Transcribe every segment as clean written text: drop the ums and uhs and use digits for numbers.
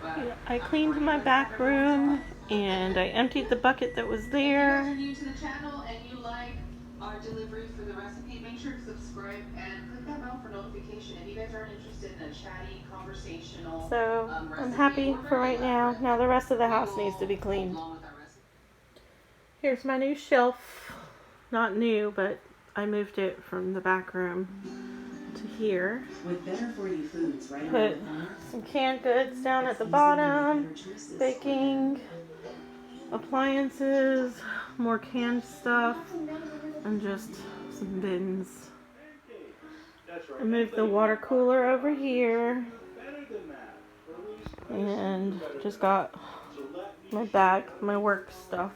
Yeah, I cleaned my back room and I emptied the bucket that was there. If you guys are new to the channel and you like our delivery for the recipe, make sure to subscribe and click that bell for notification. If you guys aren't interested in a chatty, conversational So I'm recipe happy or for very right now. elaborate, Now the rest of the we house needs to will be go cleaned. along with our recipe. Here's my new shelf. Not new, but I moved it from the back room to here. With better for you foods right Put around the corner, some canned goods down at the bottom, baking, appliances, more canned stuff, and just some bins. I moved the water cooler over here and just got my bag, my work stuff.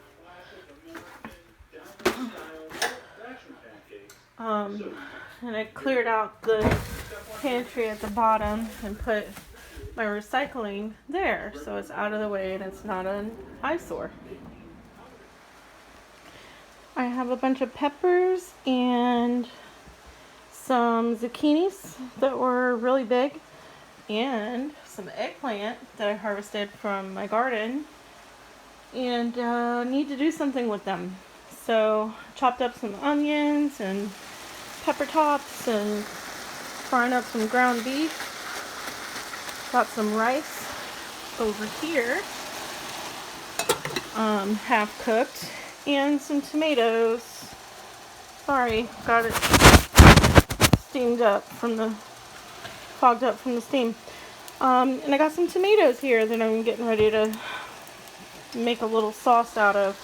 And I cleared out the pantry at the bottom and put my recycling there so it's out of the way and it's not an eyesore. I have a bunch of peppers and some zucchinis that were really big and some eggplant that I harvested from my garden and need to do something with them. So chopped up some onions and pepper tops and frying up some ground beef. Got some rice over here, half cooked, and some tomatoes. Sorry, got it steamed up from the, fogged up from the steam. And I got some tomatoes here that I'm getting ready to make a little sauce out of.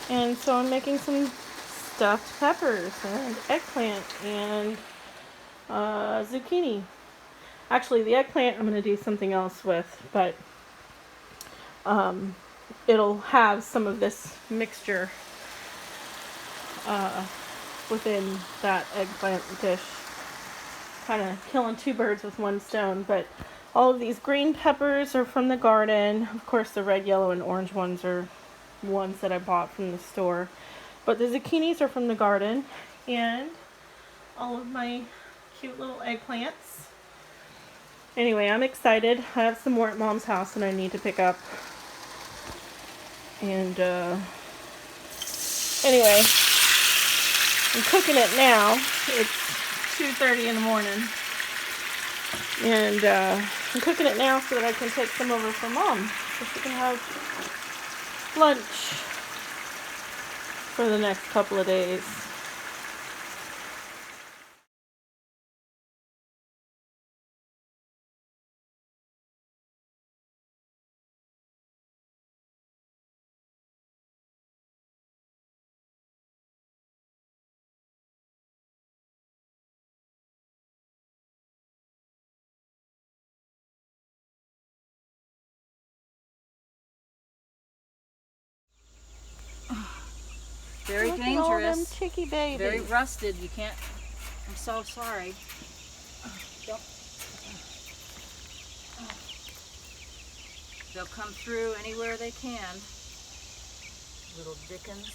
And so I'm making some stuffed peppers and eggplant and zucchini. Actually, the eggplant I'm going to do something else with, but it'll have some of this mixture within that eggplant dish. Kind of killing two birds with one stone, but all of these green peppers are from the garden. Of course, the red, yellow, and orange ones are ones that I bought from the store. But the zucchinis are from the garden, and all of my cute little eggplants. Anyway, I'm excited. I have some more at Mom's house and I need to pick up. And anyway, I'm cooking it now. It's 2:30 in the morning. And I'm cooking it now so that I can take some over for Mom. So she can have lunch for the next couple of days. Very Look dangerous. at all them chicky babies. Very rusted. You can't. I'm so sorry. Don't. They'll come through anywhere they can. Little Dickens.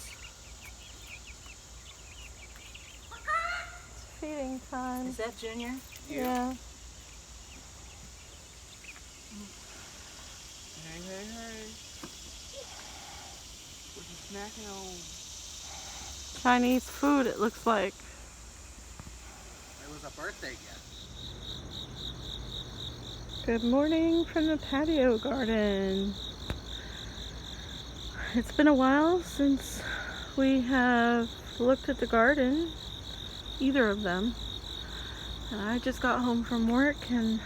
It's feeding time. Is that Junior? Yeah. Hey, hey, hey. What you snacking on? Chinese food, it looks like. It was a birthday gift. Good morning from the patio garden. It's been a while since we have looked at the garden, either of them. I just got home from work and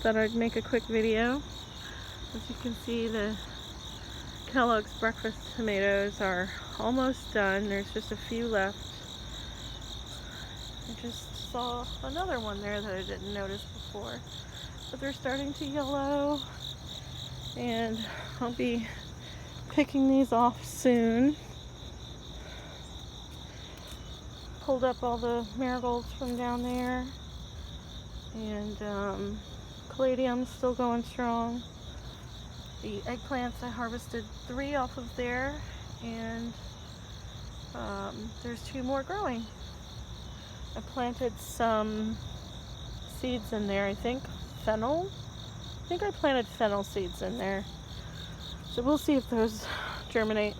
thought I'd make a quick video. As you can see, the Kellogg's breakfast tomatoes are almost done. There's just a few left. I just saw another one there that I didn't notice before. But they're starting to yellow. And I'll be picking these off soon. Pulled up all the marigolds from down there. And caladium's still going strong. The eggplants, I harvested 3 off of there, and there's 2 more growing. I planted some seeds in there, I think. Fennel? I think I planted fennel seeds in there. So we'll see if those germinate.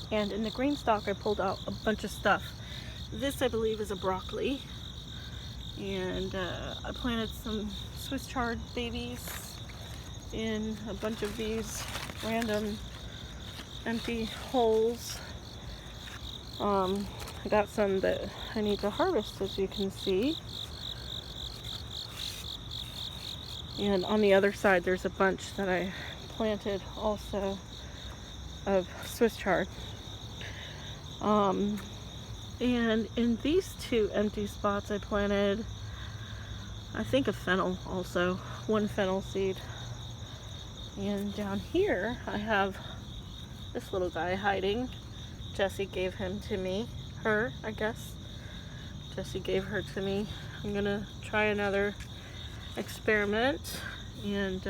And in the green stalk, I pulled out a bunch of stuff. This, I believe, is a broccoli. And I planted some Swiss chard babies in a bunch of these random empty holes. I got some that I need to harvest, as you can see. And on the other side, there's a bunch that I planted also of Swiss chard. And in these two empty spots, I planted, I think, a fennel also, one fennel seed. And down here, I have this little guy hiding. Jessie gave him to me. Her, I guess. Jessie gave her to me. I'm gonna try another experiment and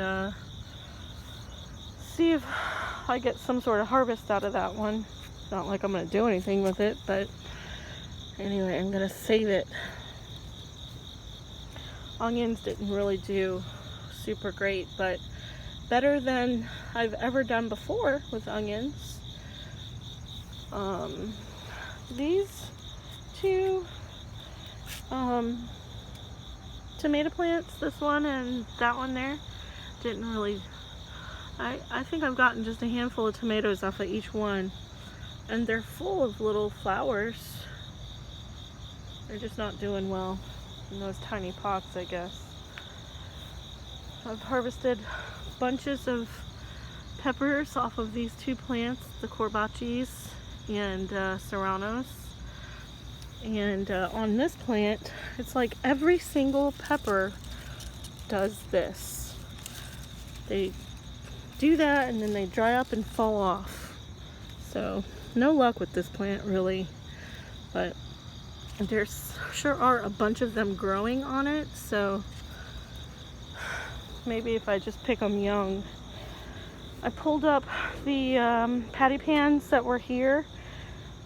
see if I get some sort of harvest out of that one. Not like I'm gonna do anything with it, but anyway, I'm gonna save it. Onions didn't really do super great, but better than I've ever done before with onions. These two tomato plants, this one and that one there, didn't really, I think I've gotten just a handful of tomatoes off of each one, and they're full of little flowers. They're just not doing well in those tiny pots, I guess. I've harvested bunches of peppers off of these two plants, the corbachis and serranos. And on this plant, it's like every single pepper does this. They do that and then they dry up and fall off. So no luck with this plant really, but there sure are a bunch of them growing on it, so maybe if I just pick them young. I pulled up the patty pans that were here.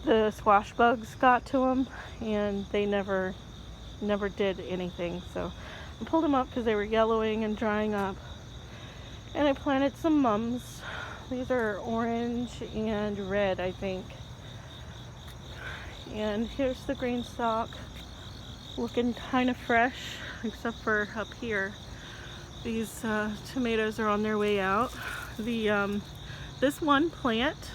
The squash bugs got to them and they never did anything, so I pulled them up because they were yellowing and drying up. And I planted some mums. These are orange and red, I think. And here's the green stalk, looking kind of fresh, except for up here. These tomatoes are on their way out. This one plant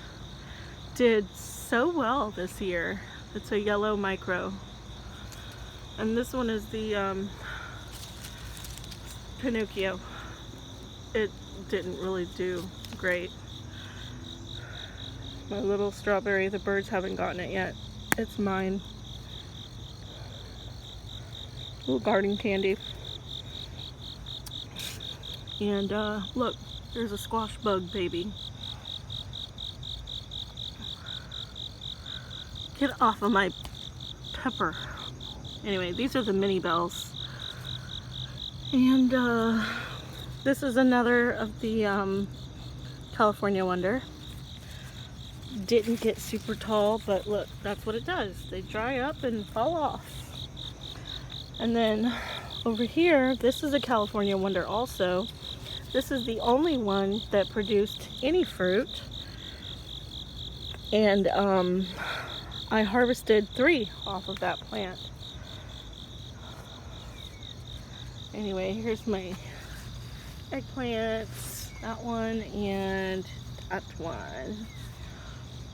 did so well this year. It's a yellow micro. And this one is the Pinocchio. It didn't really do great. My little strawberry, the birds haven't gotten it yet. It's mine. Little garden candy. And look, there's a squash bug baby. Get off of my pepper. Anyway, these are the mini bells. And this is another of the California Wonder. Didn't get super tall, but look, that's what it does. They dry up and fall off. And then over here, this is a California Wonder also. This is the only one that produced any fruit. And I harvested 3 off of that plant. Anyway, here's my eggplants, that one and that one.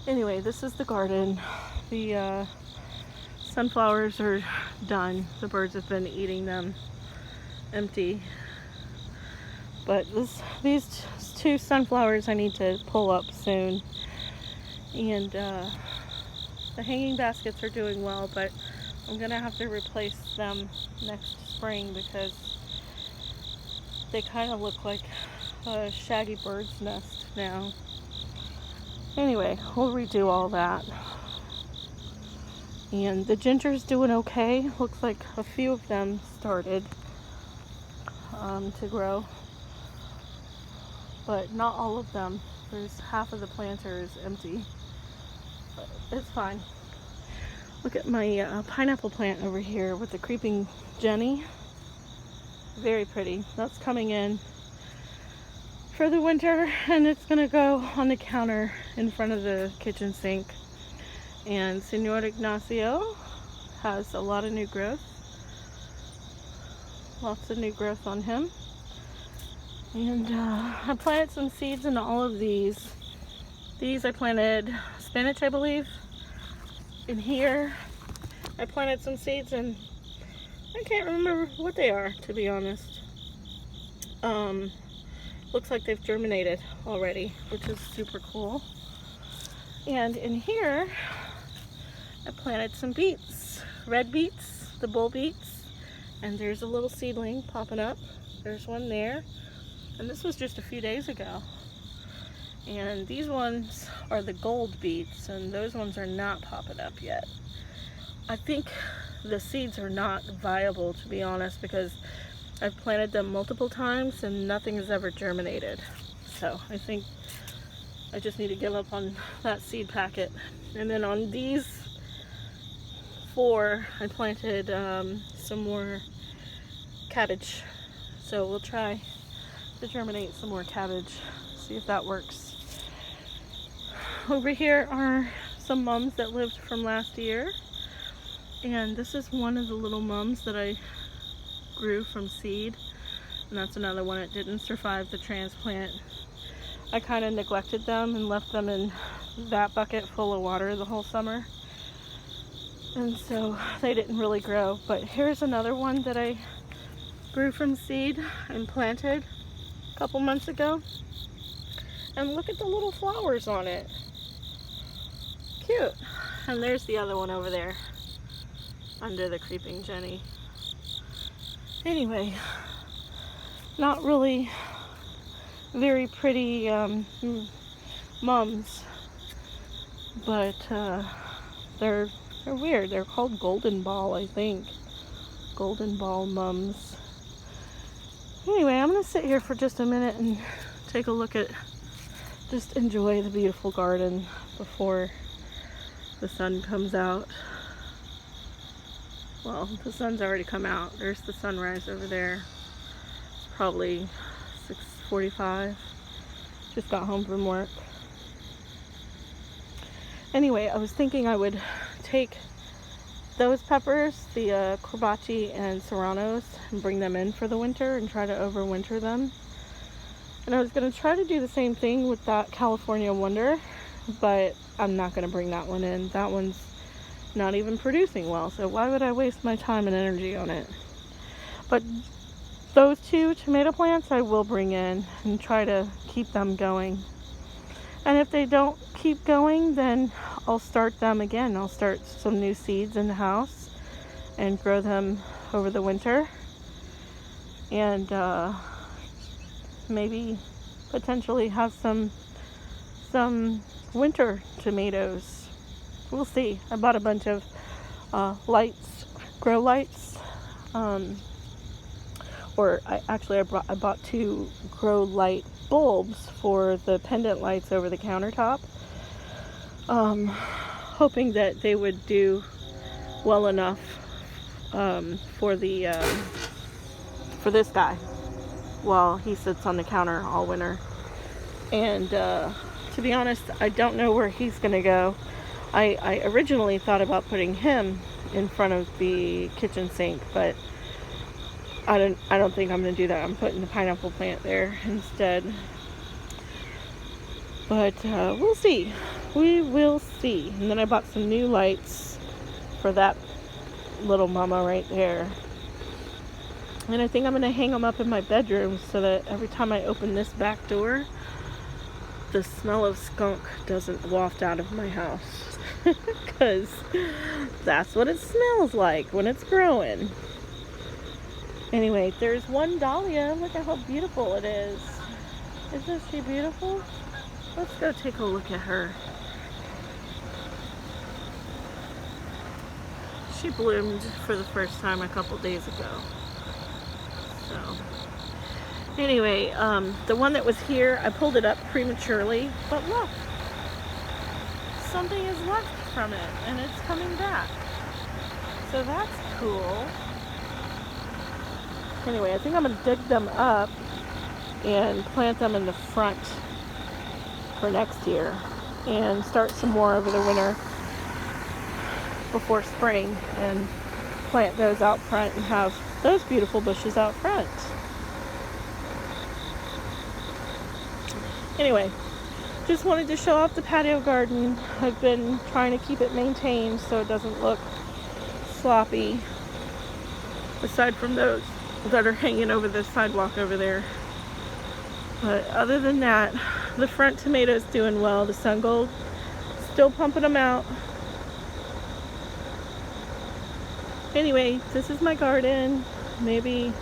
Anyway, this is the garden. The sunflowers are done. The birds have been eating them empty. But these 2 sunflowers I need to pull up soon. And the hanging baskets are doing well, but I'm gonna have to replace them next spring because they kind of look like a shaggy bird's nest now. Anyway, we'll redo all that. And the ginger's doing okay. Looks like a few of them started to grow, but not all of them. There's half of the planter is empty, but it's fine. Look at my pineapple plant over here with the creeping Jenny. Very pretty. That's coming in for the winter, and it's gonna go on the counter in front of the kitchen sink. And Senor Ignacio has a lot of new growth. Lots of new growth on him. And I planted some seeds in all of these. These I planted spinach, I believe. In here I planted some seeds, and I can't remember what they are, to be honest. Looks like they've germinated already, which is super cool. And in here I planted some beets, red beets, the bull beets, and there's a little seedling popping up. There's one there, and this was just a few days ago. And these ones are the gold beets, and those ones are not popping up yet. I think the seeds are not viable, to be honest, because I've planted them multiple times and nothing has ever germinated. So I think I just need to give up on that seed packet. And then on these 4, I planted some more cabbage. So we'll try to germinate some more cabbage, see if that works. Over here are some mums that lived from last year. And this is one of the little mums that I grew from seed, and that's another one that didn't survive the transplant. I kind of neglected them and left them in that bucket full of water the whole summer, and so they didn't really grow. But here's another one that I grew from seed and planted a couple months ago, and look at the little flowers on it. Cute. And there's the other one over there under the creeping Jenny. Anyway, not really very pretty mums, but they're weird. They're called golden ball, I think. Golden ball mums. Anyway, I'm gonna sit here for just a minute and take a look at, just enjoy the beautiful garden before the sun comes out. Well, the sun's already come out. There's the sunrise over there. It's probably 6:45. Just got home from work. Anyway, I was thinking I would take those peppers, the Corbaci and Serranos, and bring them in for the winter and try to overwinter them. And I was going to try to do the same thing with that California Wonder, but I'm not going to bring that one in. That one's not even producing well, so why would I waste my time and energy on it? But those 2 tomato plants I will bring in and try to keep them going. And if they don't keep going, then I'll start them again. I'll start some new seeds in the house and grow them over the winter, and maybe potentially have some winter tomatoes. We'll see. I bought a bunch of lights, grow lights, or I bought 2 grow light bulbs for the pendant lights over the countertop, hoping that they would do well enough for this guy while he sits on the counter all winter. And to be honest, I don't know where he's gonna go. I originally thought about putting him in front of the kitchen sink, but I don't think I'm gonna do that. I'm putting the pineapple plant there instead. But we'll see. We will see. And then I bought some new lights for that little mama right there. And I think I'm gonna hang them up in my bedroom so that every time I open this back door, the smell of skunk doesn't waft out of my house. Because that's what it smells like when it's growing. Anyway, there's one dahlia. Look at how beautiful it is. Isn't she beautiful? Let's go take a look at her. She bloomed for the first time a couple days ago. So anyway, the one that was here, I pulled it up prematurely, but look, something is left from it and it's coming back. So that's cool. Anyway, I think I'm going to dig them up and plant them in the front for next year and start some more over the winter before spring and plant those out front and have those beautiful bushes out front. Anyway, just wanted to show off the patio garden. I've been trying to keep it maintained so it doesn't look sloppy, aside from those that are hanging over the sidewalk over there. But other than that, the front tomatoes doing well. The Sun Gold, still pumping them out. Anyway, this is my garden. Maybe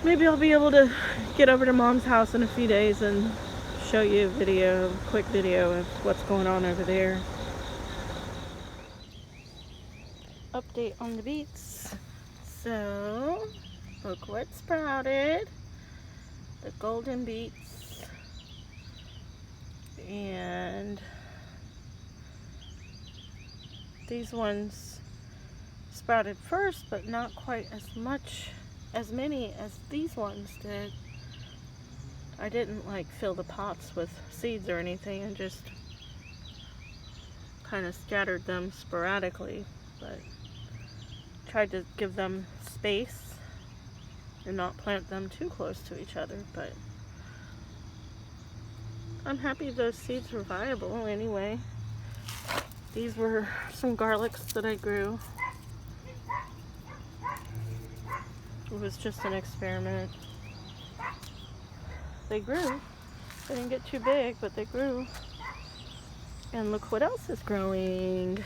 I'll be able to get over to Mom's house in a few days and show you a quick video of what's going on over there. Update on the beets. So, look what sprouted. The golden beets. And these ones sprouted first, but not quite as many as these ones did. I didn't like fill the pots with seeds or anything, and just kind of scattered them sporadically, but tried to give them space and not plant them too close to each other. But I'm happy those seeds were viable anyway. These were some garlics that I grew. It was just an experiment. They grew. They didn't get too big, but they grew. And look what else is growing.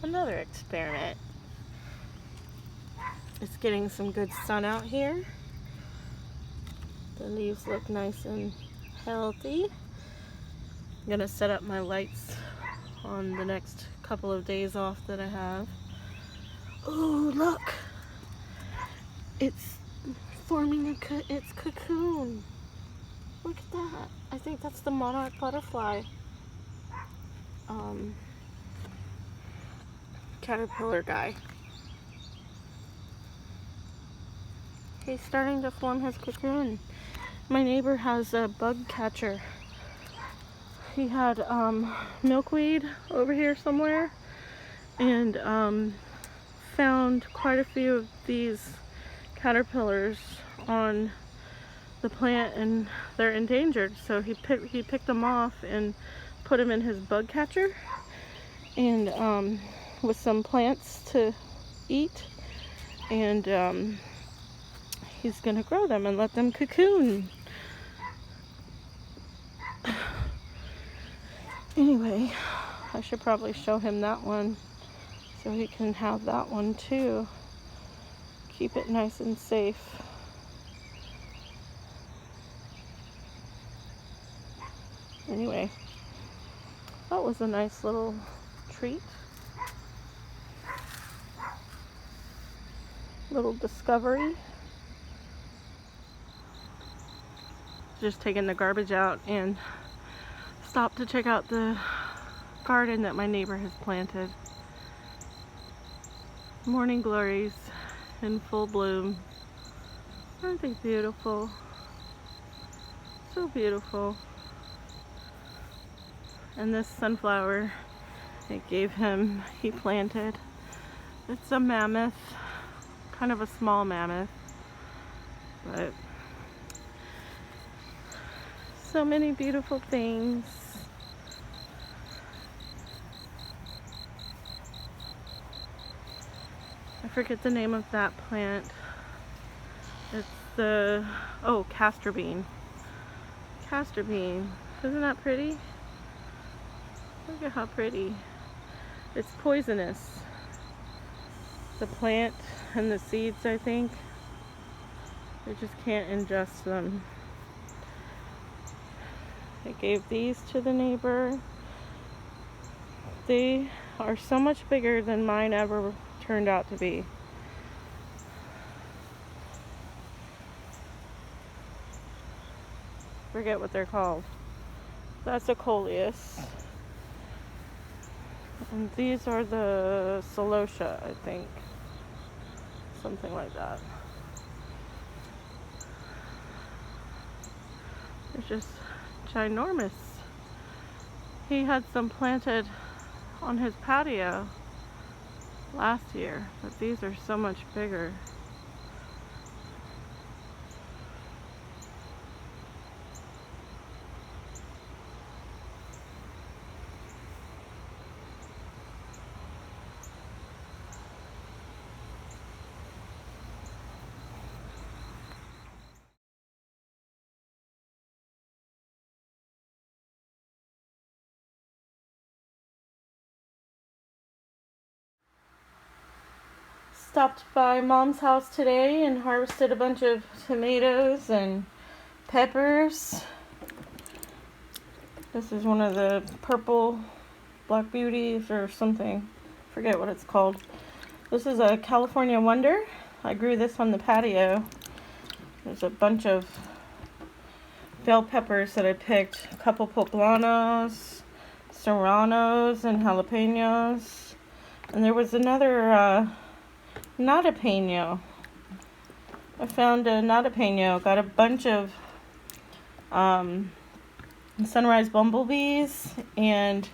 Another experiment. It's getting some good sun out here. The leaves look nice and healthy. I'm gonna set up my lights on the next couple of days off that I have. Oh, look! It's forming its cocoon. Look at that. I think that's the monarch butterfly. Caterpillar guy. He's starting to form his cocoon. My neighbor has a bug catcher. He had milkweed over here somewhere, and found quite a few of these caterpillars on the plant, and they're endangered. So he picked them off and put them in his bug catcher, and with some plants to eat, and he's gonna grow them and let them cocoon. Anyway, I should probably show him that one so he can have that one too. Keep it nice and safe. Anyway, that was a nice little treat. Little discovery. Just taking the garbage out and stopped to check out the garden that my neighbor has planted. Morning glories in full bloom. Aren't they beautiful? So beautiful. And this sunflower he planted. It's a mammoth, kind of a small mammoth, but so many beautiful things. I forget the name of that plant. It's the, castor bean. Castor bean. Isn't that pretty? Look at how pretty. It's poisonous. The plant and the seeds, I think. You just can't ingest them. I gave these to the neighbor. They are so much bigger than mine ever turned out to be. Forget what they're called. That's a coleus. And these are the celosia, I think. something like that. It's just ginormous. He had some planted on his patio last year, but these are so much bigger. Stopped by Mom's house today and harvested a bunch of tomatoes and peppers. This is one of the purple black beauties or something. Forget what it's called. This is a California Wonder. I grew this on the patio. There's a bunch of bell peppers that I picked. A couple poblanos, serranos, and jalapenos. And there was another notapeno. I found a notapeno. Got a bunch of sunrise bumblebees and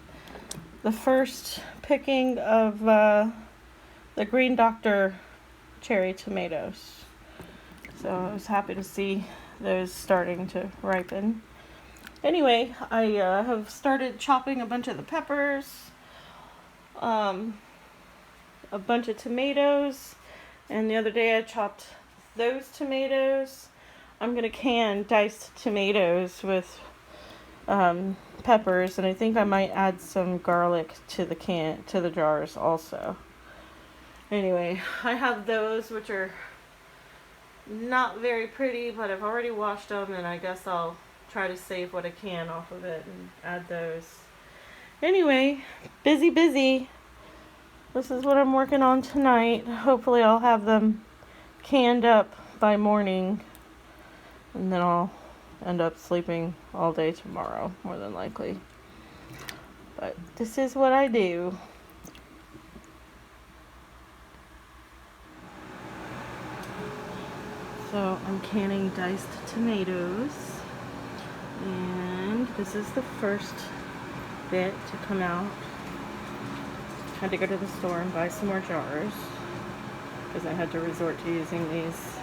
the first picking of the Green Doctor cherry tomatoes. So I was happy to see those starting to ripen. Anyway, I have started chopping a bunch of the peppers, a bunch of tomatoes, and the other day I chopped those tomatoes. I'm gonna can diced tomatoes with peppers, and I think I might add some garlic to the jars also. Anyway, I have those, which are not very pretty, but I've already washed them, and I guess I'll try to save what I can off of it and add those. Anyway, busy. This is what I'm working on tonight. Hopefully I'll have them canned up by morning, and then I'll end up sleeping all day tomorrow, more than likely. But this is what I do. So I'm canning diced tomatoes, and this is the first bit to come out. Had to go to the store and buy some more jars because I had to resort to using these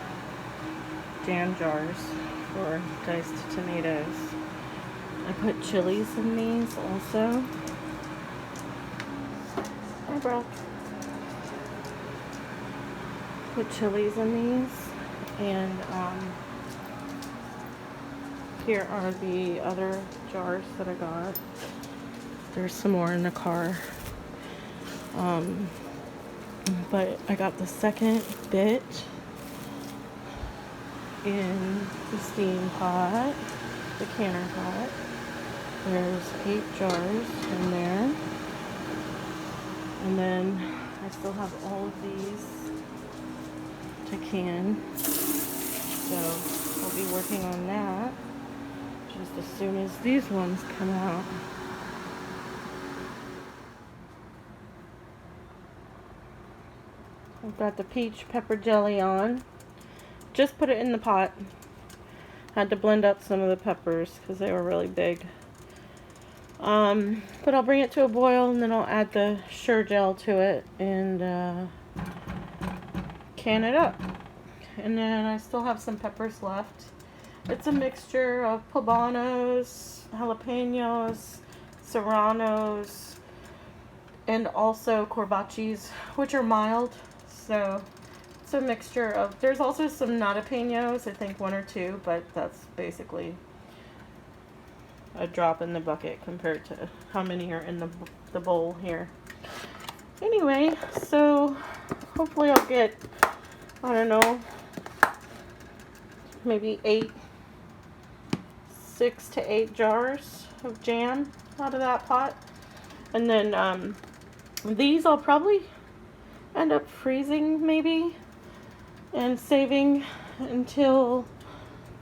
jam jars for diced tomatoes. I put chilies in these also. Hi, bro. Put chilies in these, and here are the other jars that I got. There's some more in the car. But I got the second bit in the steam pot, the canner pot. There's 8 jars in there. And then I still have all of these to can. So I'll be working on that just as soon as these ones come out. I've got the peach pepper jelly on. Just put it in the pot. Had to blend up some of the peppers because they were really big. But I'll bring it to a boil, and then I'll add the Sure-Jell to it and can it up. And then I still have some peppers left. It's a mixture of poblanos, jalapenos, serranos, and also corbachis, which are mild. So it's a mixture of, there's also some notapenios, I think 1 or 2, but that's basically a drop in the bucket compared to how many are in the bowl here. Anyway, so hopefully I'll get, I don't know, maybe 6 to 8 jars of jam out of that pot. And then these I'll probably end up freezing maybe and saving until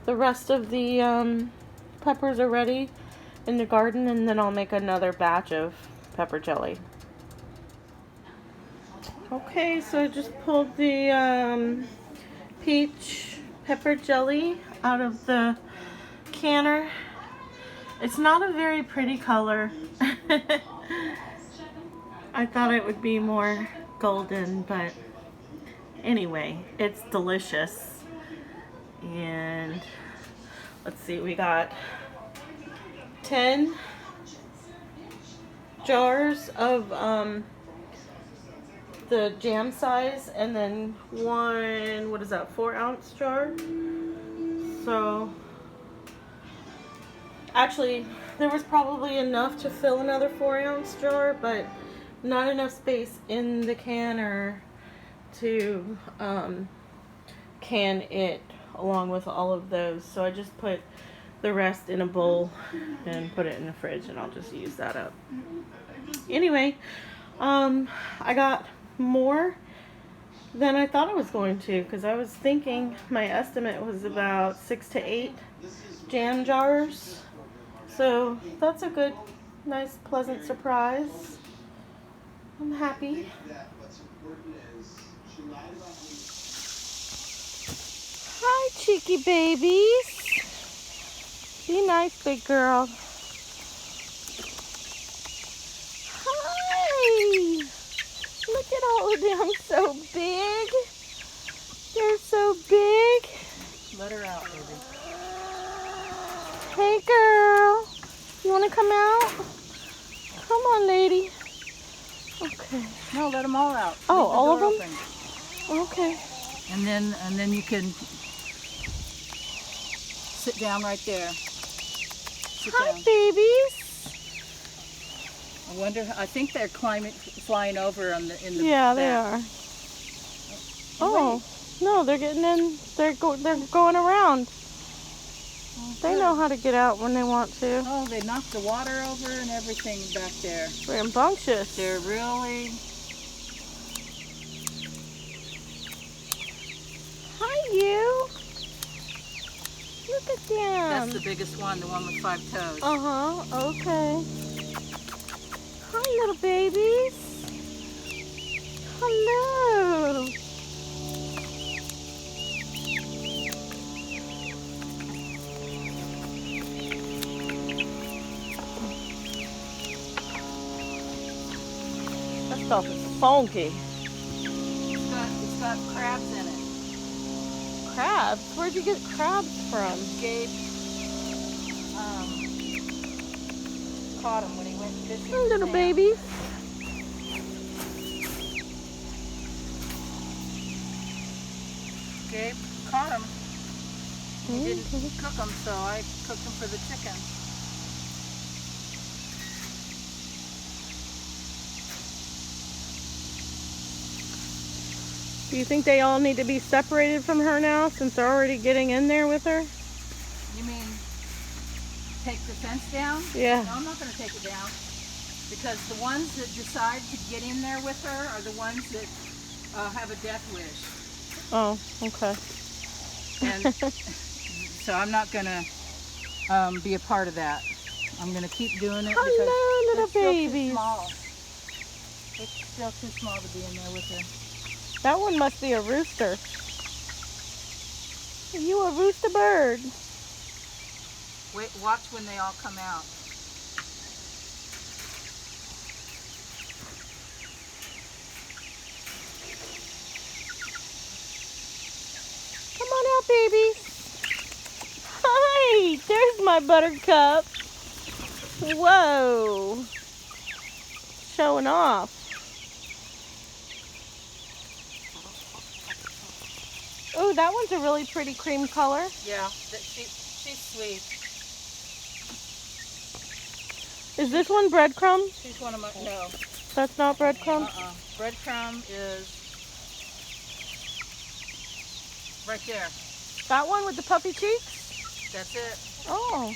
the rest of the peppers are ready in the garden, and then I'll make another batch of pepper jelly. Okay, so I just pulled the peach pepper jelly out of the canner. It's not a very pretty color. I thought it would be more golden, but anyway, it's delicious. And let's see, we got 10 jars of the jam size, and then one, what is that, 4-ounce jar. So actually there was probably enough to fill another 4-ounce jar, but not enough space in the canner to can it along with all of those. So I just put the rest in a bowl and put it in the fridge, and I'll just use that up. Anyway, I got more than I thought I was going to, because I was thinking my estimate was about 6 to 8 jam jars. So that's a good, nice, pleasant surprise. I'm happy. Hi, cheeky babies. Be nice, big girl. Hi. Look at all of them, so big. They're so big. Let her out, baby. Hey, girl. You want to come out? Come on, lady. Okay. No, let them all out. Oh, Leave the all of door them? open. Okay. And then you can sit down right there. Sit Hi, down. babies. I wonder. I think they're flying over in the Yeah, they back. are. Oh, no, they're getting in. They're going around. They know how to get out when they want to. Oh, they knocked the water over and everything back there. Rambunctious. They're really. Hi, you. Look at them. That's the biggest one, the one with 5 toes. Uh-huh, okay. Hi, little babies. Hello. That stuff is funky. It's got crabs in it. Crabs? Where'd you get crabs from? Gabe caught him when he went fishing. Hi, little Sam. babies. Gabe caught him. He didn't cook them, so I cooked them for the chicken. Do you think they all need to be separated from her now, since they're already getting in there with her? You mean take the fence down? Yeah. No, I'm not going to take it down. Because the ones that decide to get in there with her are the ones that have a death wish. Oh, okay. And so I'm not going to be a part of that. I'm going to keep doing it Hello, little because it's still too babies. small. It's still too small to be in there with her. That one must be a rooster. Are you a rooster bird? Wait, watch when they all come out. Come on out, babies. Hi, there's my buttercup. Whoa. Showing off. Oh, that one's a really pretty cream color. Yeah, she's sweet. Is this one breadcrumb? She's one of my, no. That's not breadcrumb? Breadcrumb is right there. That one with the puffy cheeks? That's it. Oh.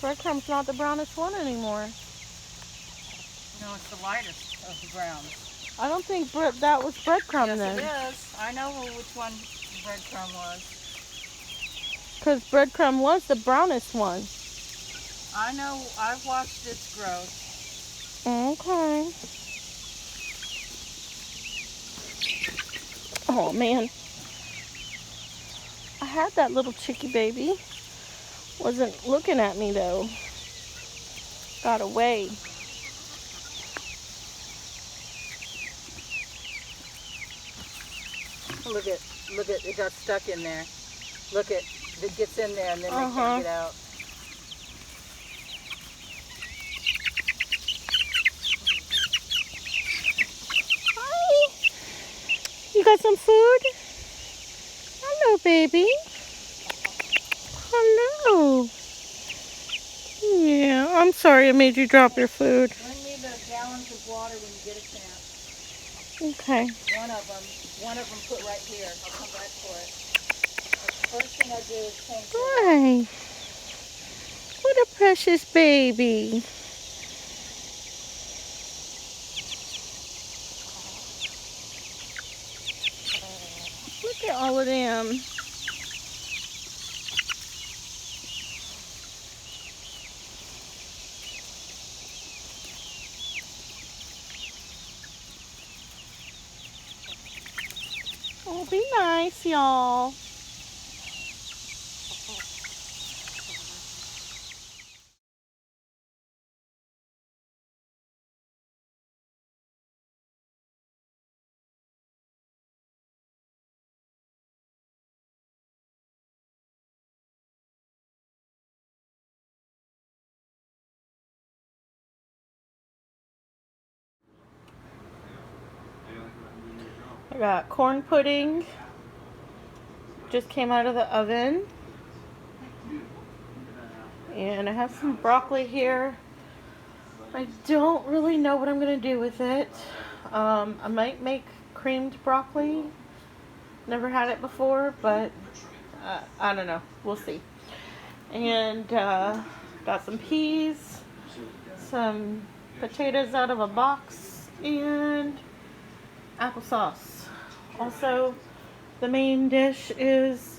Breadcrumb's not the brownest one anymore. No, it's the lightest of the browns. I don't think that was breadcrumb Yes, then. it is. I know which one breadcrumb was. Because breadcrumb was the brownest one. I know. I've watched its growth. Okay. Oh man, I had that little chickie baby. Wasn't looking at me though. Got away. Look at, it got stuck in there. Look at, it gets in there and then they can't get out. Hi. You got some food? Hello, baby. Hello. Yeah, I'm sorry I made you drop your food. Bring me the gallons of water when you get a chance. Okay. One of them put right here. I'll come back for it. The first thing I do is change it. Hi. What a precious baby. Look at all of them. Oh, be nice, y'all. I got corn pudding. Just came out of the oven. And I have some broccoli here. I don't really know what I'm going to do with it. I might make creamed broccoli. Never had it before, but I don't know. We'll see. And got some peas, some potatoes out of a box, and applesauce. Also, the main dish is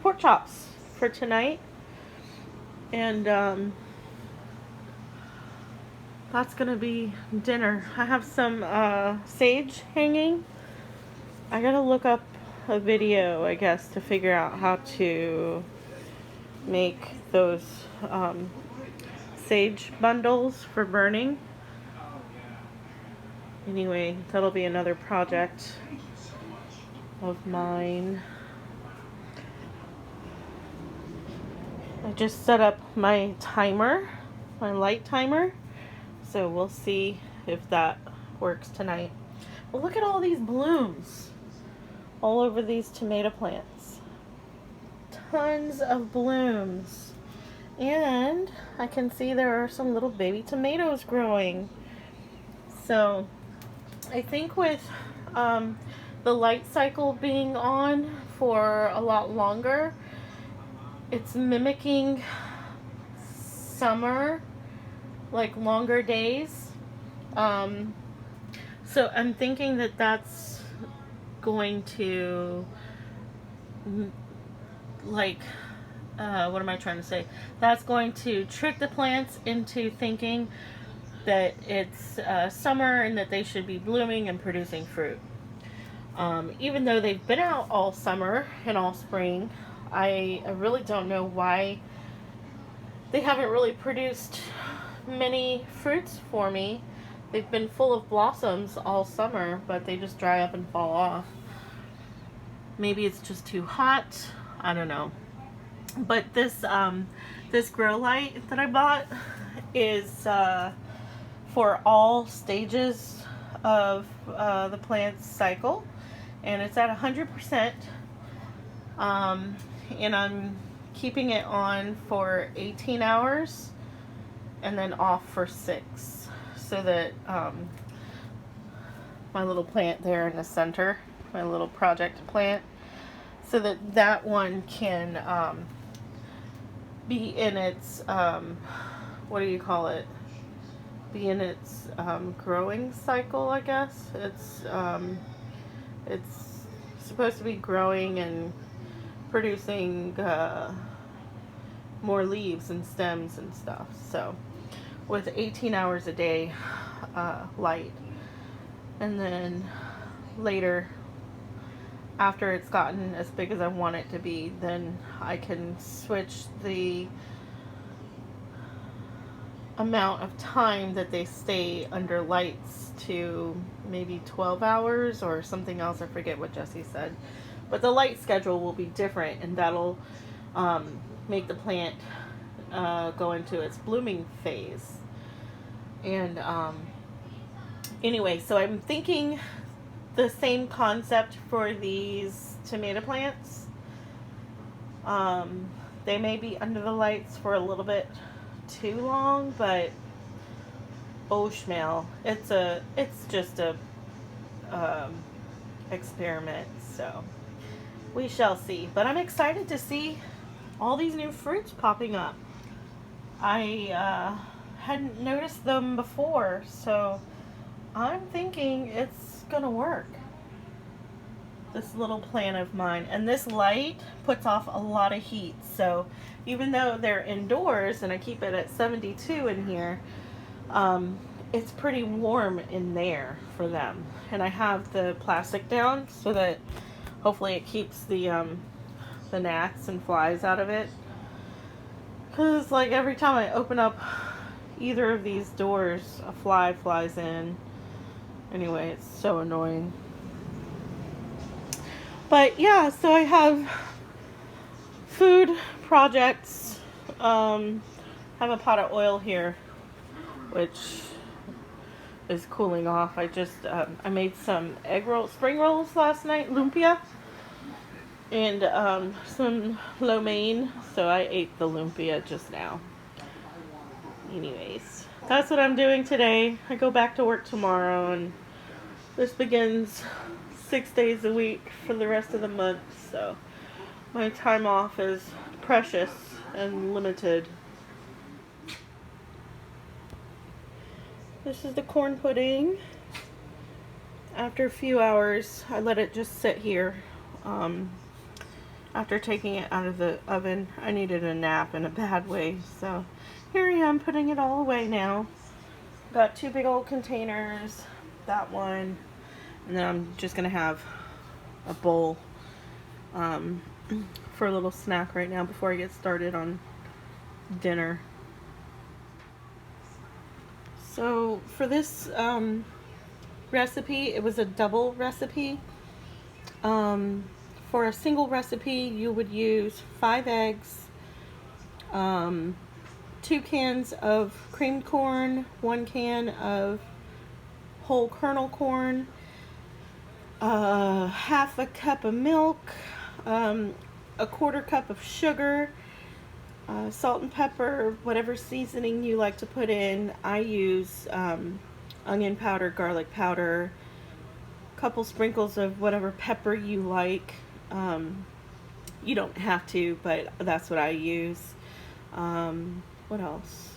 pork chops for tonight. And that's gonna be dinner. I have some sage hanging. I gotta look up a video, I guess, to figure out how to make those sage bundles for burning. Anyway, that'll be another project of mine. I just set up my timer, my light timer, so we'll see if that works tonight. But look at all these blooms all over these tomato plants. Tons of blooms. And I can see there are some little baby tomatoes growing. So I think with the light cycle being on for a lot longer, it's mimicking summer, like longer days. So I'm thinking that that's going to, like, what am I trying to say? That's going to trick the plants into thinking that it's summer and that they should be blooming and producing fruit. Even though they've been out all summer and all spring, I really don't know why they haven't really produced many fruits for me. They've been full of blossoms all summer, but they just dry up and fall off. Maybe it's just too hot. I don't know. But this this grow light that I bought is for all stages of the plant's cycle, and it's at 100%. And I'm keeping it on for 18 hours and then off for 6, so that my little plant there in the center, my little project plant, so that that one can be in its what do you call it? Be in its growing cycle, I guess. It's supposed to be growing and producing more leaves and stems and stuff. So with 18 hours a day light. And then later, after it's gotten as big as I want it to be, then I can switch the amount of time that they stay under lights to maybe 12 hours or something else. I forget what Jesse said. But the light schedule will be different, and that'll make the plant go into its blooming phase. And anyway, so I'm thinking the same concept for these tomato plants. They may be under the lights for a little bit too long, but oh schmale, it's just a experiment, so we shall see. But I'm excited to see all these new fruits popping up. I hadn't noticed them before, so I'm thinking it's gonna work. This little plant of mine, and this light puts off a lot of heat, so even though they're indoors and I keep it at 72 in here, it's pretty warm in there for them. And I have the plastic down so that hopefully it keeps the gnats and flies out of it, because like every time I open up either of these doors, a fly flies in. Anyway, it's so annoying. But yeah, so I have food projects. I have a pot of oil here, which is cooling off. I just I made some spring rolls last night, lumpia, and some lo mein. So I ate the lumpia just now. Anyways, that's what I'm doing today. I go back to work tomorrow, and this begins 6 days a week for the rest of the month, so my time off is precious and limited. This is the corn pudding. After a few hours, I let it just sit here. After taking it out of the oven, I needed a nap in a bad way, so here I am putting it all away now. Got 2 big old containers, that one, and then I'm just gonna have a bowl for a little snack right now before I get started on dinner. So for this recipe, it was a double recipe. For a single recipe, you would use 5 eggs, 2 cans of creamed corn, 1 can of whole kernel corn, half a cup of milk, a quarter cup of sugar, salt and pepper, whatever seasoning you like to put in. I use onion powder, garlic powder, a couple sprinkles of whatever pepper you like. You don't have to, but that's what I use. What else?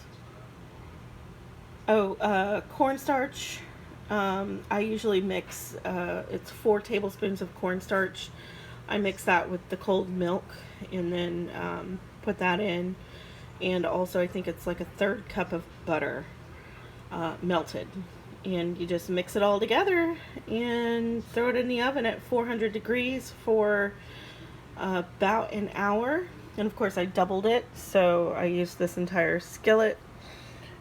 Oh, cornstarch. I usually mix, it's 4 tablespoons of cornstarch. I mix that with the cold milk and then put that in. And also I think it's like a 1/3 cup of butter, melted. And you just mix it all together and throw it in the oven at 400 degrees for about an hour. And of course I doubled it, so I used this entire skillet,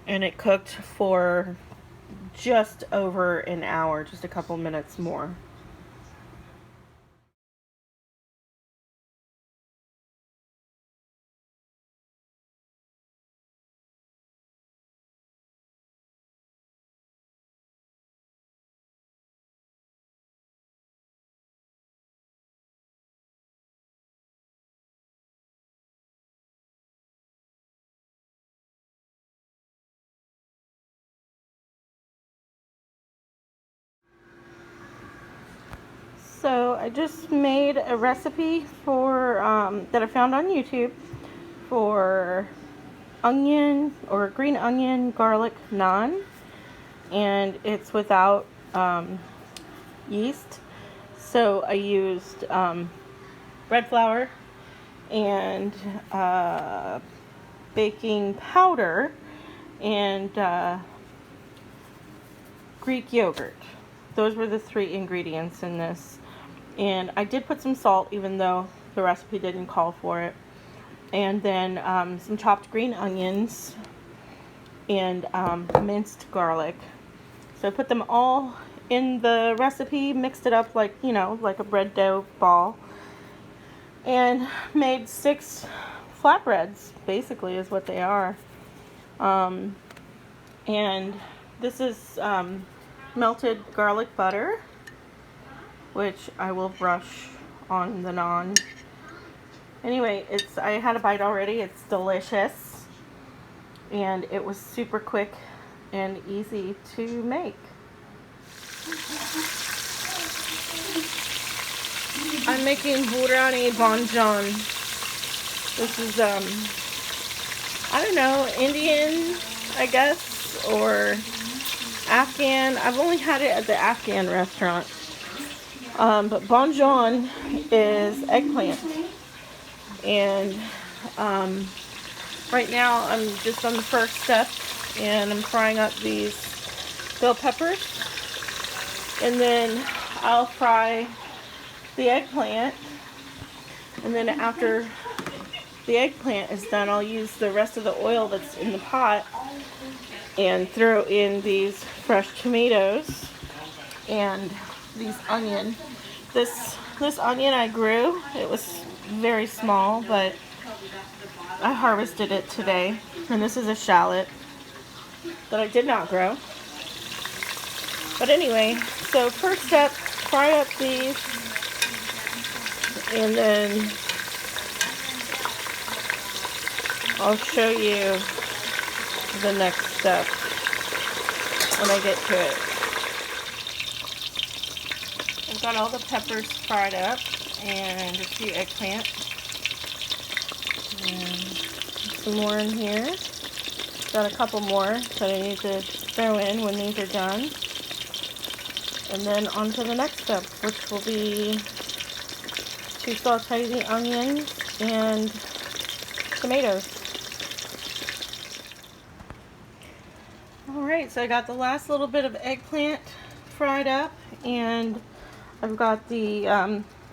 and it cooked for just over an hour, just a couple minutes more. So I just made a recipe for that I found on YouTube for onion or green onion garlic naan, and it's without yeast. So I used bread flour and baking powder and Greek yogurt. Those were the 3 ingredients in this. And I did put some salt, even though the recipe didn't call for it. And then some chopped green onions and minced garlic. So I put them all in the recipe, mixed it up like, you know, like a bread dough ball, and made 6 flatbreads, basically, is what they are. And this is melted garlic butter, which I will brush on the naan. Anyway, I had a bite already. It's delicious, and it was super quick and easy to make. I'm making Burani Banjan. This is I don't know, Indian, I guess, or Afghan. I've only had it at the Afghan restaurant. But Banjan is eggplant. And right now I'm just on the first step, and I'm frying up these bell peppers. And then I'll fry the eggplant. And then after the eggplant is done, I'll use the rest of the oil that's in the pot and throw in these fresh tomatoes and these onion. This onion I grew. It was very small, but I harvested it today. And this is a shallot that I did not grow. But anyway, so first step, fry up these, and then I'll show you the next step when I get to it. I've got all the peppers fried up and a few eggplant. And some more in here. Got a couple more that I need to throw in when these are done. And then on to the next step, which will be to saute the onions and tomatoes. Alright, so I got the last little bit of eggplant fried up, and I've got the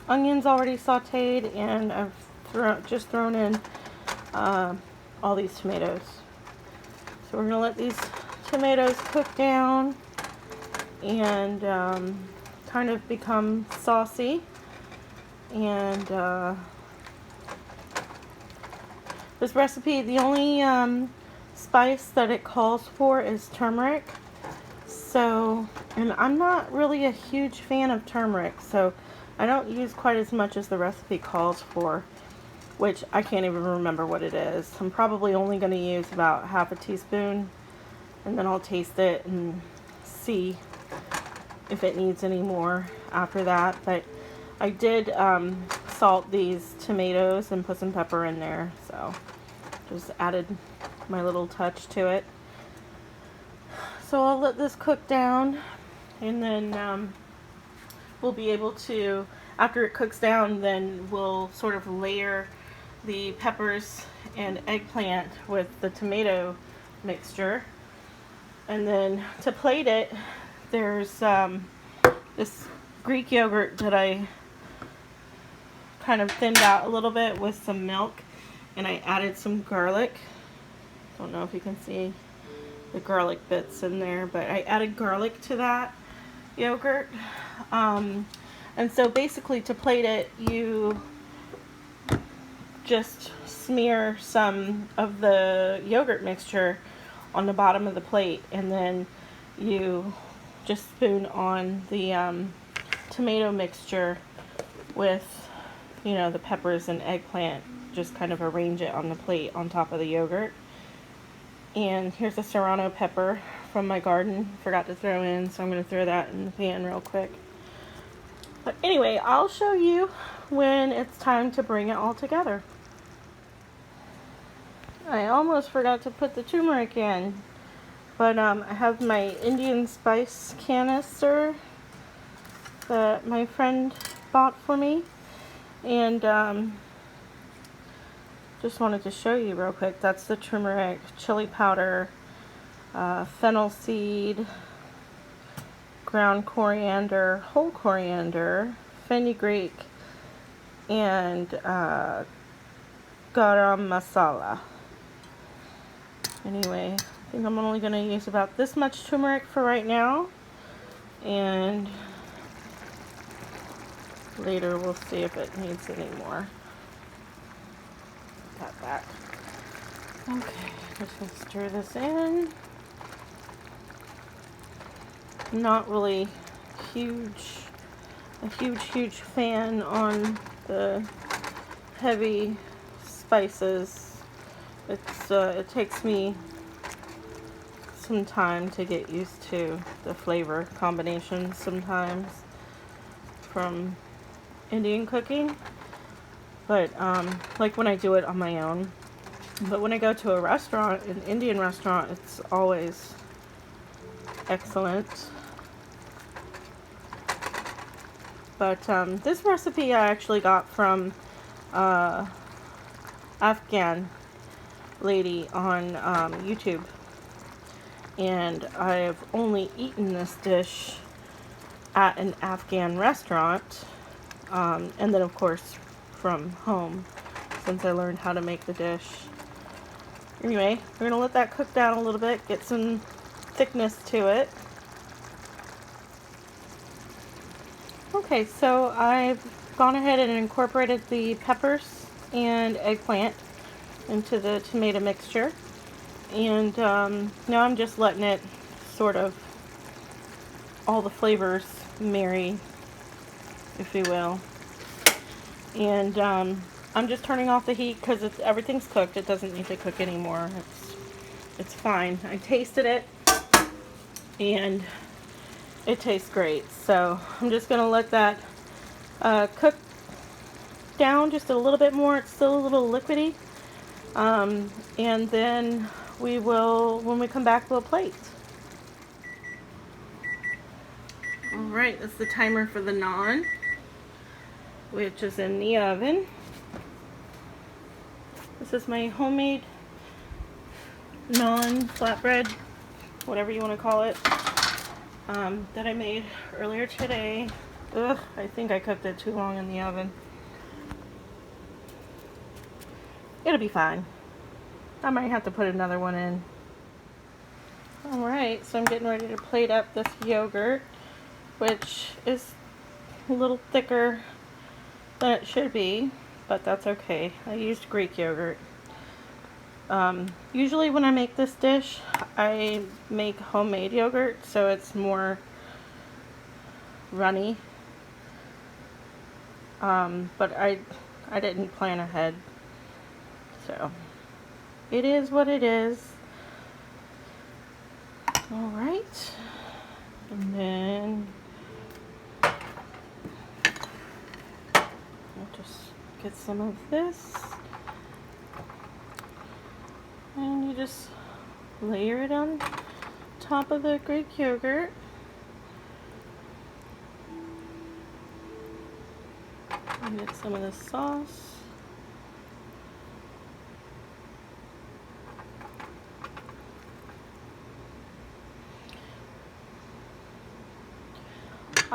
onions already sauteed, and I've just thrown in all these tomatoes. So we're going to let these tomatoes cook down and kind of become saucy. And this recipe, the only spice that it calls for is turmeric. So, and I'm not really a huge fan of turmeric, so I don't use quite as much as the recipe calls for, which I can't even remember what it is. I'm probably only going to use about half a teaspoon, and then I'll taste it and see if it needs any more after that. But I did salt these tomatoes and put some pepper in there, so just added my little touch to it. So I'll let this cook down, and then we'll be able to, after it cooks down, then we'll sort of layer the peppers and eggplant with the tomato mixture. And then to plate it, there's this Greek yogurt that I kind of thinned out a little bit with some milk, and I added some garlic. Don't know if you can see the garlic bits in there, but I added garlic to that yogurt. And so basically to plate it, you just smear some of the yogurt mixture on the bottom of the plate, and then you just spoon on the tomato mixture with, you know, the peppers and eggplant. Just kind of arrange it on the plate on top of the yogurt. And here's a serrano pepper from my garden. Forgot to throw in, so I'm going to throw that in the pan real quick. But anyway, I'll show you when it's time to bring it all together. I almost forgot to put the turmeric in, but I have my Indian spice canister that my friend bought for me, and just wanted to show you real quick. That's the turmeric, chili powder, fennel seed, ground coriander, whole coriander, fenugreek, and garam masala. Anyway, I think I'm only going to use about this much turmeric for right now, and later we'll see if it needs any more. Put that back. Okay, just going to stir this in. Not really a huge fan on the heavy spices. It takes me some time to get used to the flavor combinations sometimes from Indian cooking, but like when I do it on my own. But when I go to a restaurant, an Indian restaurant, it's always excellent. But this recipe I actually got from Afghan lady on YouTube, and I've only eaten this dish at an Afghan restaurant, and then of course from home since I learned how to make the dish. Anyway, we're gonna let that cook down a little bit, get some thickness to it. Okay, so I've gone ahead and incorporated the peppers and eggplant into the tomato mixture, and now I'm just letting it sort of, all the flavors marry, if you will. And I'm just turning off the heat because everything's cooked. It doesn't need to cook anymore. It's fine. I tasted it and it tastes great. So I'm just gonna let that cook down just a little bit more. It's still a little liquidy. And then we will, when we come back, we'll plate. Alright, that's the timer for the naan, which is in the oven. This is my homemade naan flatbread, whatever you want to call it, that I made earlier today. Ugh, I think I cooked it too long in the oven. It'll be fine. I might have to put another one in. Alright, so I'm getting ready to plate up this yogurt, which is a little thicker than it should be, but that's okay. I used Greek yogurt. Usually when I make this dish, I make homemade yogurt, so it's more runny. But I didn't plan ahead, so it is what it is. Alright, and then I'll just get some of this, and you just layer it on top of the Greek yogurt. And get some of the sauce.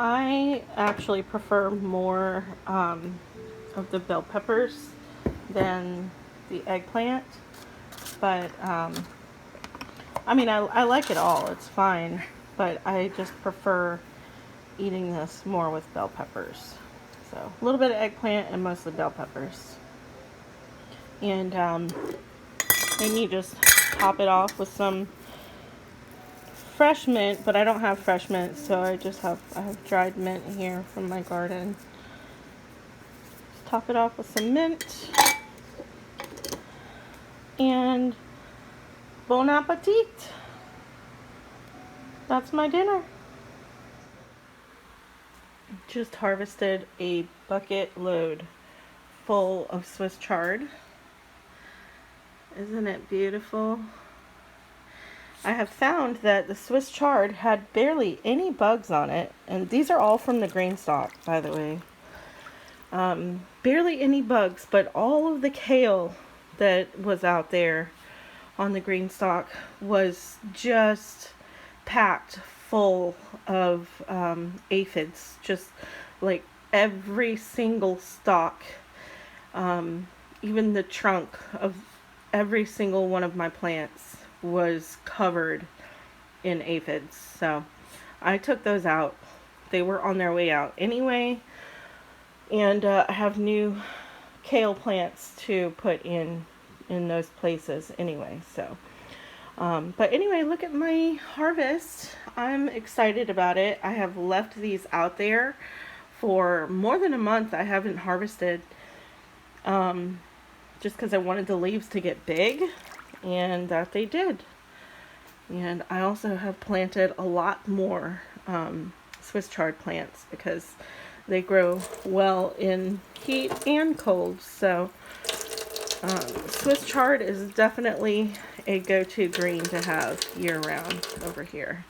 I actually prefer more of the bell peppers than the eggplant, but I mean, I like it all, it's fine, but I just prefer eating this more with bell peppers. So a little bit of eggplant and mostly bell peppers. And then you just top it off with some fresh mint, but I don't have fresh mint, so I have dried mint here from my garden. Just top it off with some mint. And bon appetit. That's my dinner. Just harvested a bucket load full of Swiss chard. Isn't it beautiful? I have found that the Swiss chard had barely any bugs on it, and these are all from the grain stock, by the way. Barely any bugs, but all of the kale that was out there on the green stalk was just packed full of aphids. Just like every single stalk, even the trunk of every single one of my plants was covered in aphids. So I took those out. They were on their way out anyway. And I have new kale plants to put in those places anyway. So, but anyway, look at my harvest. I'm excited about it. I have left these out there for more than a month. I haven't harvested, just because I wanted the leaves to get big, and that they did. And I also have planted a lot more Swiss chard plants because they grow well in heat and cold. So Swiss chard is definitely a go-to green to have year-round over here,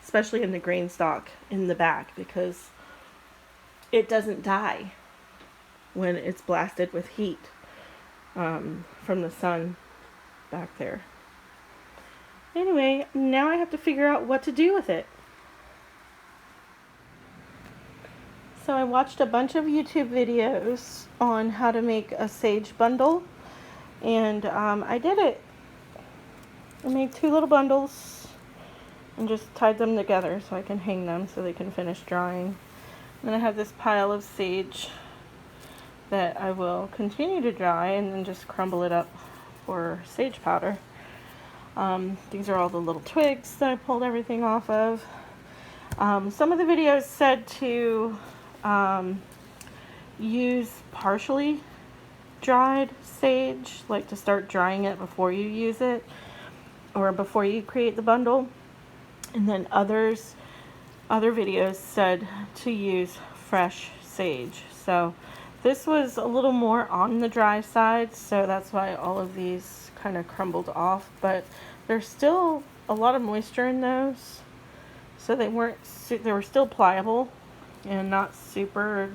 especially in the green stalk in the back, because it doesn't die when it's blasted with heat from the sun back there. Anyway, now I have to figure out what to do with it. So I watched a bunch of YouTube videos on how to make a sage bundle, and I did it. I made 2 little bundles and just tied them together so I can hang them so they can finish drying. And then I have this pile of sage that I will continue to dry and then just crumble it up for sage powder. These are all the little twigs that I pulled everything off of. Some of the videos said to use partially dried sage, like to start drying it before you use it or before you create the bundle. And then other videos said to use fresh sage. So this was a little more on the dry side, so that's why all of these kind of crumbled off, but there's still a lot of moisture in those, so they were still pliable and not super,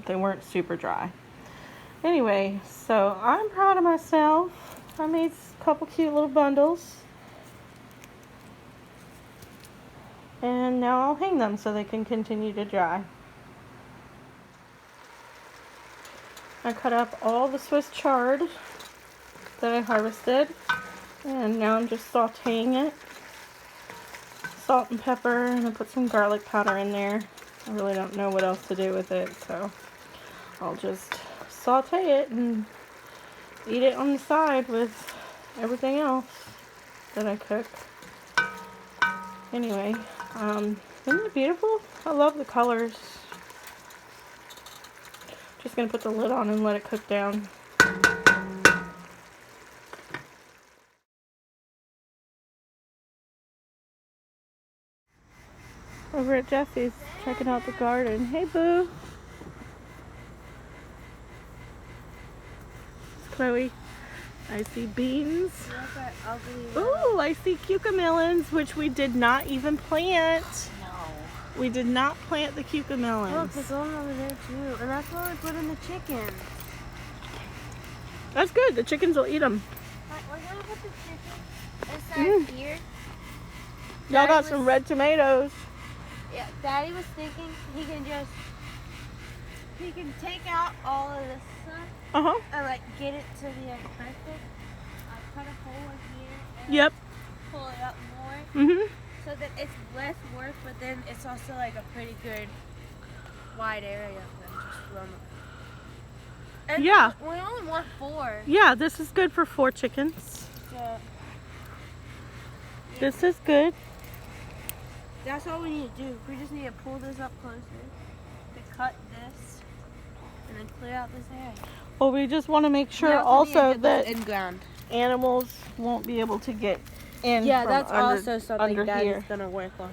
they weren't super dry. Anyway, so I'm proud of myself. I made a couple cute little bundles, and now I'll hang them so they can continue to dry. I cut up all the Swiss chard that I harvested, and now I'm just sauteing it. Salt and pepper, and I put some garlic powder in there. I really don't know what else to do with it, so I'll just saute it and eat it on the side with everything else that I cook. Anyway, isn't it beautiful? I love the colors. Just gonna put the lid on and let it cook down. Over at Jesse's, checking out the garden. Hey, Boo. Chloe. I see beans. Ooh, I see cucamelons, which we did not even plant. No. We did not plant the cucamelons. Look, there's one over there too. And that's what we put in the chicken. That's good. The chickens will eat them. We're going to put the chicken inside here. Y'all got some red tomatoes. Yeah, Daddy was thinking he can take out all of this stuff and like get it to be perfect. Cut a hole in here and pull it up more so that it's less work, but then it's also like a pretty good wide area for them to run. And yeah. We only want 4. Yeah, this is good for 4 chickens. So, this is good. That's all we need to do. We just need to pull this up closer, to cut this, and then clear out this area. Well, we just want to make sure also that in ground animals won't be able to get in. Yeah, from that's also something that here. is going to work on.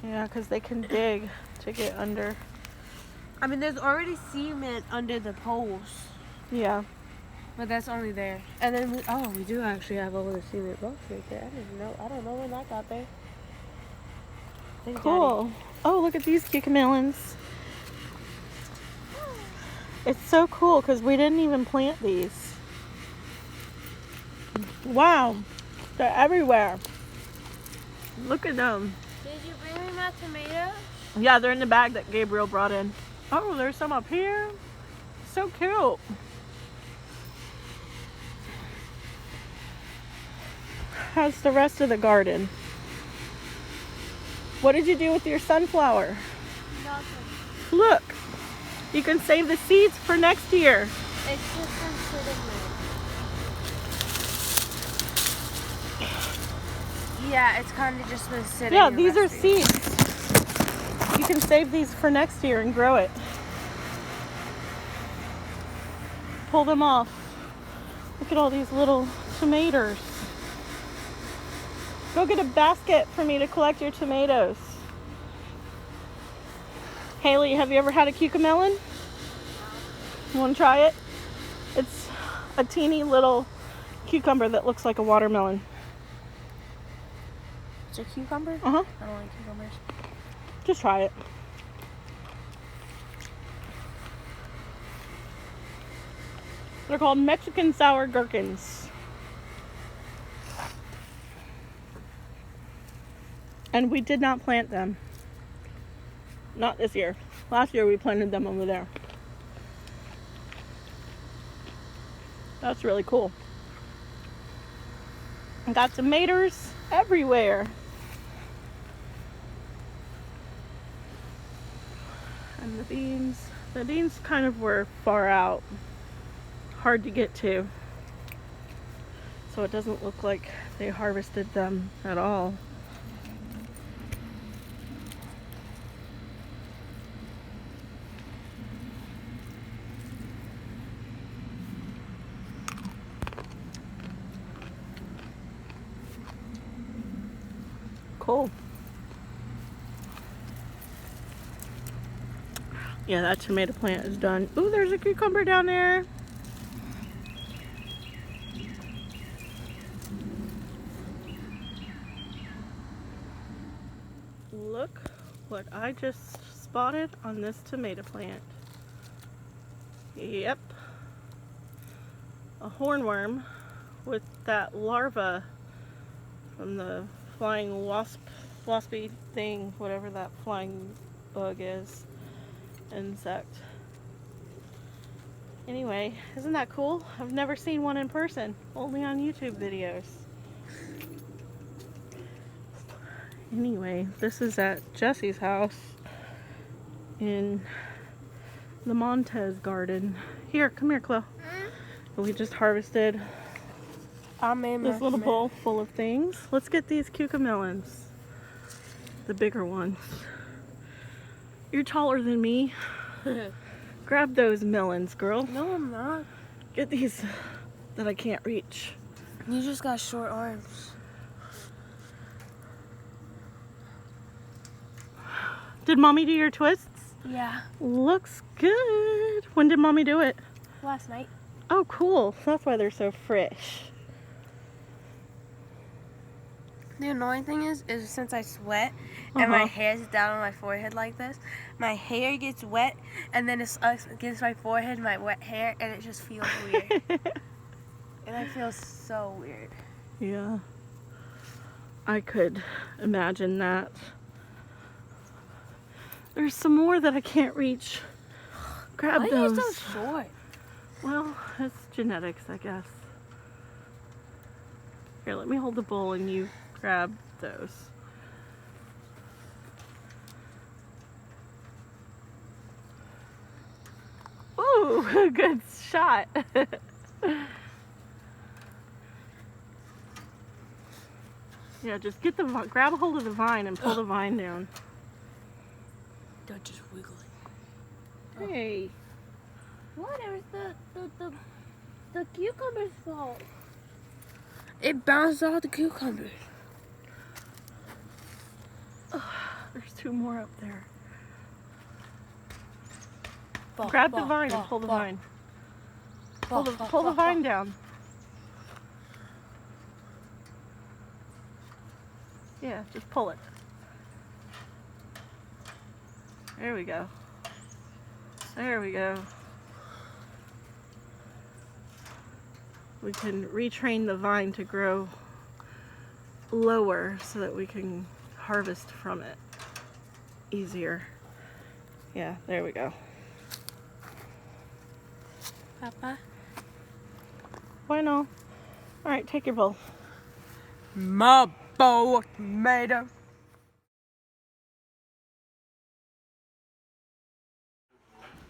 Yeah, because they can dig to get under. I mean, there's already cement under the poles. Yeah. But that's only there. And then we do actually have all the cement blocks right there. I don't know when that got there. Cool. Daddy. Oh, look at these cucamelons. It's so cool because we didn't even plant these. Wow, they're everywhere. Look at them. Did you bring me my tomatoes? Yeah, they're in the bag that Gabriel brought in. Oh, there's some up here. So cute. How's the rest of the garden? What did you do with your sunflower? Nothing. Look, you can save the seeds for next year. It's just been sitting there. Yeah, it's kind of just been sitting. Yeah, these are seeds. You can save these for next year and grow it. Pull them off. Look at all these little tomatoes. Go get a basket for me to collect your tomatoes. Haley, have you ever had a cucamelon? You want to try it? It's a teeny little cucumber that looks like a watermelon. It's a cucumber? Uh-huh. I don't like cucumbers. Just try it. They're called Mexican sour gherkins. And we did not plant them. Not this year. Last year we planted them over there. That's really cool. I got tomatoes everywhere. And the beans kind of were far out. Hard to get to. So it doesn't look like they harvested them at all. Cool. Yeah, that tomato plant is done. Ooh, there's a cucumber down there. Look what I just spotted on this tomato plant. Yep. A hornworm with that larva from the flying waspy thing, whatever that flying bug is. Insect. Anyway, isn't that cool? I've never seen one in person, only on YouTube videos. Anyway, this is at Jesse's house in the Montez garden. Here, come here, Chloe. We just harvested this little bowl full of things. Let's get these cucamelons, the bigger ones. You're taller than me. Grab those melons, girl. No, I'm not. Get these that I can't reach. You just got short arms. Did Mommy do your twists? Yeah. Looks good. When did Mommy do it? Last night. Oh, cool. That's why they're so fresh. The annoying thing is since I sweat and my hair's down on my forehead like this, my hair gets wet and then it's against my forehead, my wet hair, and it just feels weird. And I feel so weird. Yeah. I could imagine that. There's some more that I can't reach. Grab Why those. are you so short? Well, it's genetics, I guess. Here, let me hold the bowl and you grab those. Ooh, good shot. Yeah, just get the grab a hold of the vine and pull the vine down. Don't just wiggle it. Hey. What? It was the cucumber's fault. It bounced off the cucumbers. There's two more up there. Ball, Grab ball, the vine ball, and pull the ball, vine. ball, Pull the vine down. Yeah, just pull it. There we go. There we go. we can retrain the vine to grow lower so that we can harvest from it easier. Yeah, there we go. Papa. Bueno. Alright, take your bowl. My bowl of tomato.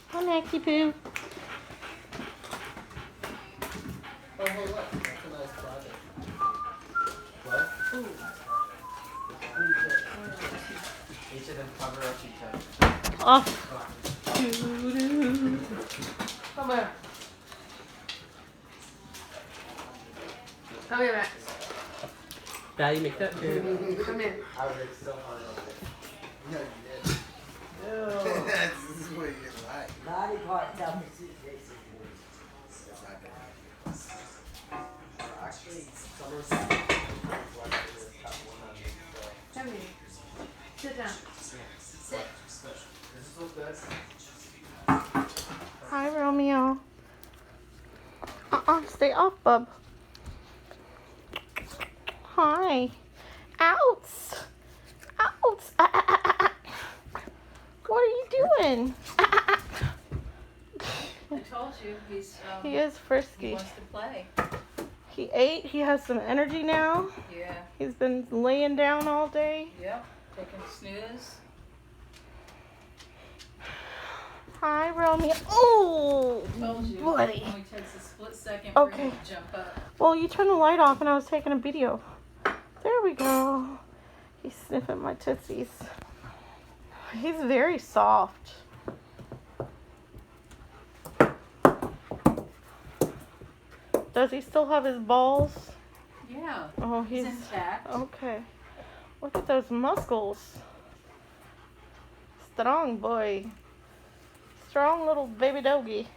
Hi, Maxie Poo. Oh, hey, look, that's a nice project. What? Each of them cover up each other. Off. Come here. Come here, Max. Daddy, make that too. Come here. I worked so hard on it. No, you didn't. This is what you like. Naughty part, tell me suitcases. It's not gonna actually, summer's Come here. Sit down. Sit. This is what's good. Hi, Romeo. Stay off, bub. Hi. Outs. Outs. What are you doing? I told you He is he frisky. wants to play. He ate. He has some energy now. Yeah. He's been laying down all day. Yep. Taking a snooze. Hi, Romeo. Oh, Told you. buddy. It only takes a split second for Okay. him to jump up. Well, you turned the light off and I was taking a video. There we go. He's sniffing my tootsies. He's very soft. Does he still have his balls? Yeah. Oh, He's intact. okay. Look at those muscles. Strong boy. Strong little baby doggy.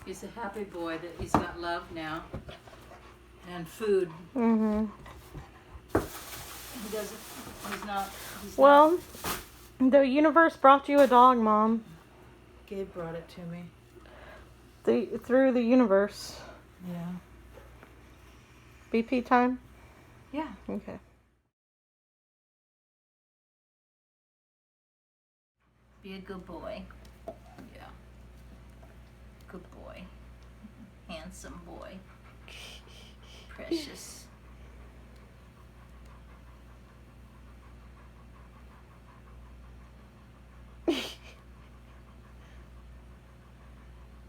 He's a happy boy that he's got love now. And food. Mhm. He doesn't, he's Well, the universe brought you a dog, Mom. Gabe brought it to me. Through the universe. Yeah. BP time? Yeah. Okay. Be a good boy. Yeah. Good boy. Handsome boy. Precious.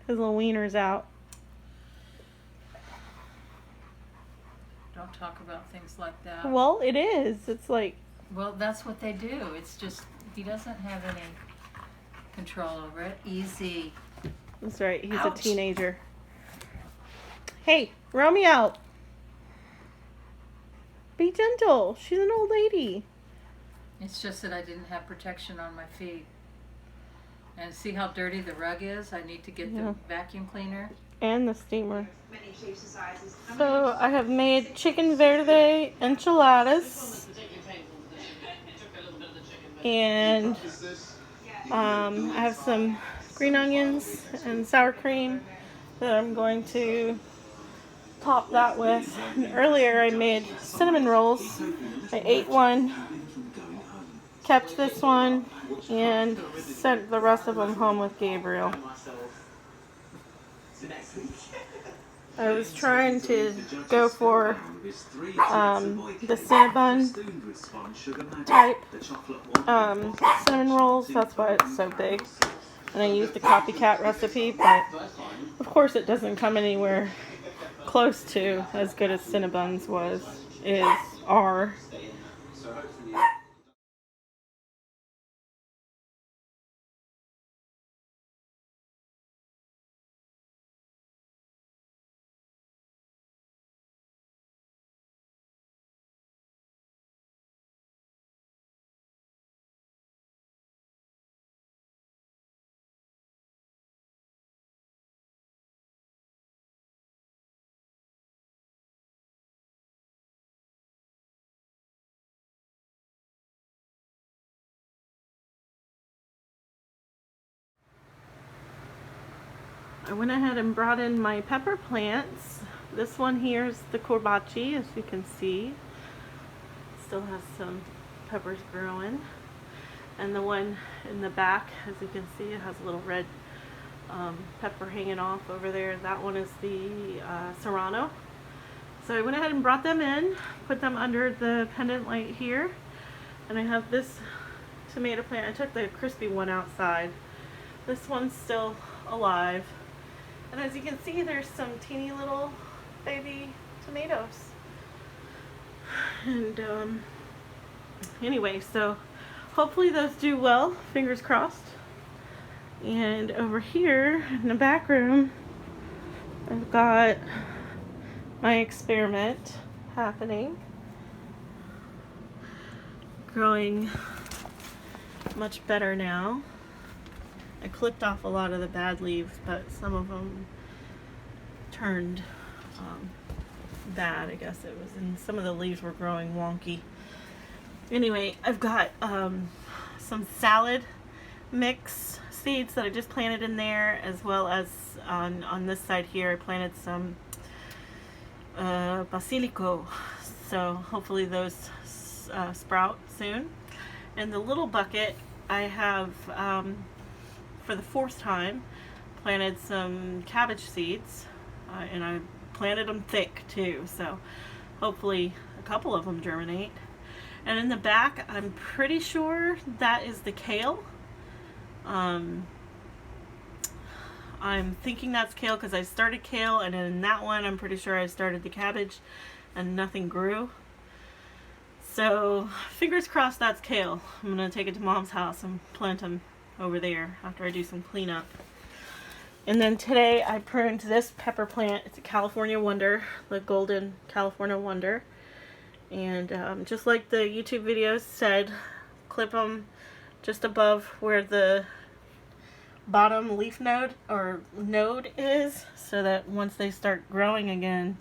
His little wiener's out. Don't talk about things like that. Well, it is. It's like, Well, that's what they do. It's just, he doesn't have any control over it. Easy. that's right. He's Ouch. a teenager. Hey, Romeo. Be gentle. She's an old lady. It's just that I didn't have protection on my feet. And see how dirty the rug is? I need to get Yeah. the vacuum cleaner. And the steamer. Many shapes and sizes. So I have made chicken verde enchiladas. And I have some green onions and sour cream that I'm going to top that with. And earlier I made cinnamon rolls. I ate one, kept this one, and sent the rest of them home with Gabriel. I was trying to go for the Cinnabon type cinnamon rolls. That's why it's so big. And I used a copycat recipe, but of course it doesn't come anywhere close to as good as Cinnabon's are. I went ahead and brought in my pepper plants. This one here is the Corbaci, as you can see. Still has some peppers growing. And the one in the back, as you can see, it has a little red pepper hanging off over there. That one is the Serrano. So I went ahead and brought them in, put them under the pendant light here. And I have this tomato plant. I took the crispy one outside. This one's still alive. And as you can see, there's some teeny little baby tomatoes. And anyway, so hopefully those do well, fingers crossed. And over here in the back room, I've got my experiment happening. Growing much better now. I clipped off a lot of the bad leaves, but some of them turned bad, I guess it was, and some of the leaves were growing wonky. Anyway, I've got some salad mix seeds that I just planted in there, as well as on this side here I planted some basilico, so hopefully those sprout soon. In the little bucket I have for the 4th time planted some cabbage seeds, and I planted them thick too, so hopefully a couple of them germinate. And in the back, I'm pretty sure that is the kale. I'm thinking that's kale because I started kale, and in that one I'm pretty sure I started the cabbage and nothing grew. So fingers crossed that's kale. I'm gonna take it to Mom's house and plant them over there after I do some cleanup. And then today I pruned this pepper plant. It's a California Wonder, the Golden California Wonder. And just like the YouTube videos said, clip them just above where the bottom leaf node or node is, so that once they start growing again,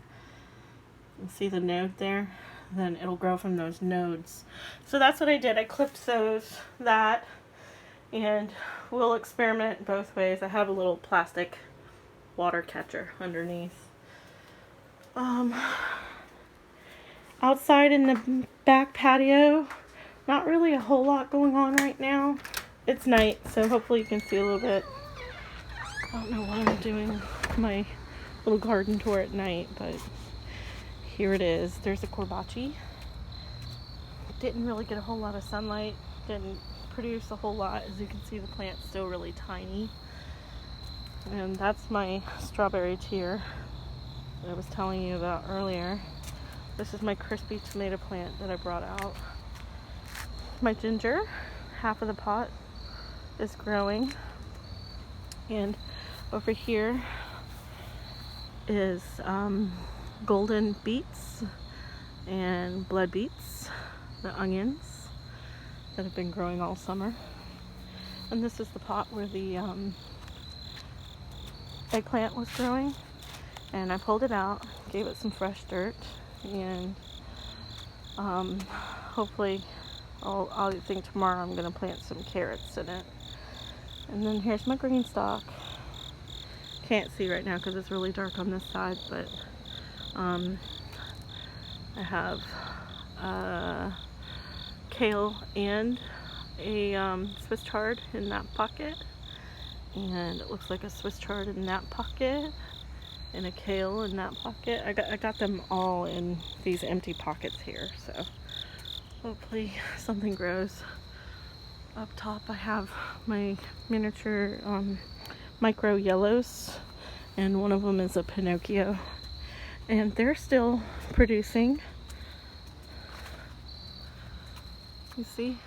you see the node there, then it'll grow from those nodes. So that's what I did. I clipped that, and we'll experiment both ways. I have a little plastic water catcher underneath. Outside in the back patio, not really a whole lot going on right now. It's night, so hopefully you can see a little bit. I don't know what I'm doing with my little garden tour at night, but here it is. There's a Corbaci. Didn't really get a whole lot of sunlight. Didn't produce a whole lot. As you can see, the plant's still really tiny. And that's my strawberry tier that I was telling you about earlier. This is my crispy tomato plant that I brought out. My ginger, half of the pot is growing. And over here is golden beets and blood beets, the onions that have been growing all summer. And this is the pot where the eggplant was growing. And I pulled it out, gave it some fresh dirt, and hopefully I think tomorrow I'm going to plant some carrots in it. And then here's my green stalk. Can't see right now because it's really dark on this side, but I have kale and a Swiss chard in that pocket, and it looks like a Swiss chard in that pocket, and a kale in that pocket. I got them all in these empty pockets here, so hopefully something grows. Up top I have my miniature micro yellows, and one of them is a Pinocchio, and they're still producing. You see,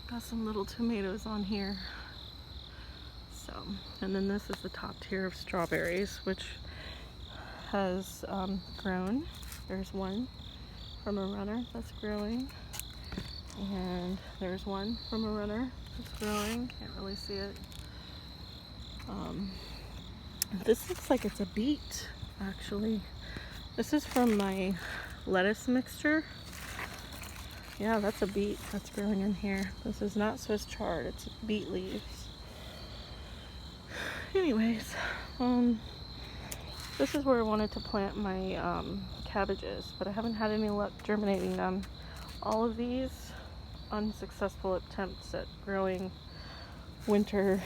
got some little tomatoes on here. So, and then this is the top tier of strawberries, which has grown. There's one from a runner that's growing, and there's one from a runner that's growing. Can't really see it. This looks like it's a beet, actually. This is from my lettuce mixture. Yeah, that's a beet that's growing in here. This is not Swiss chard, it's beet leaves. anyways, this is where I wanted to plant my cabbages, but I haven't had any luck germinating them. All of these unsuccessful attempts at growing winter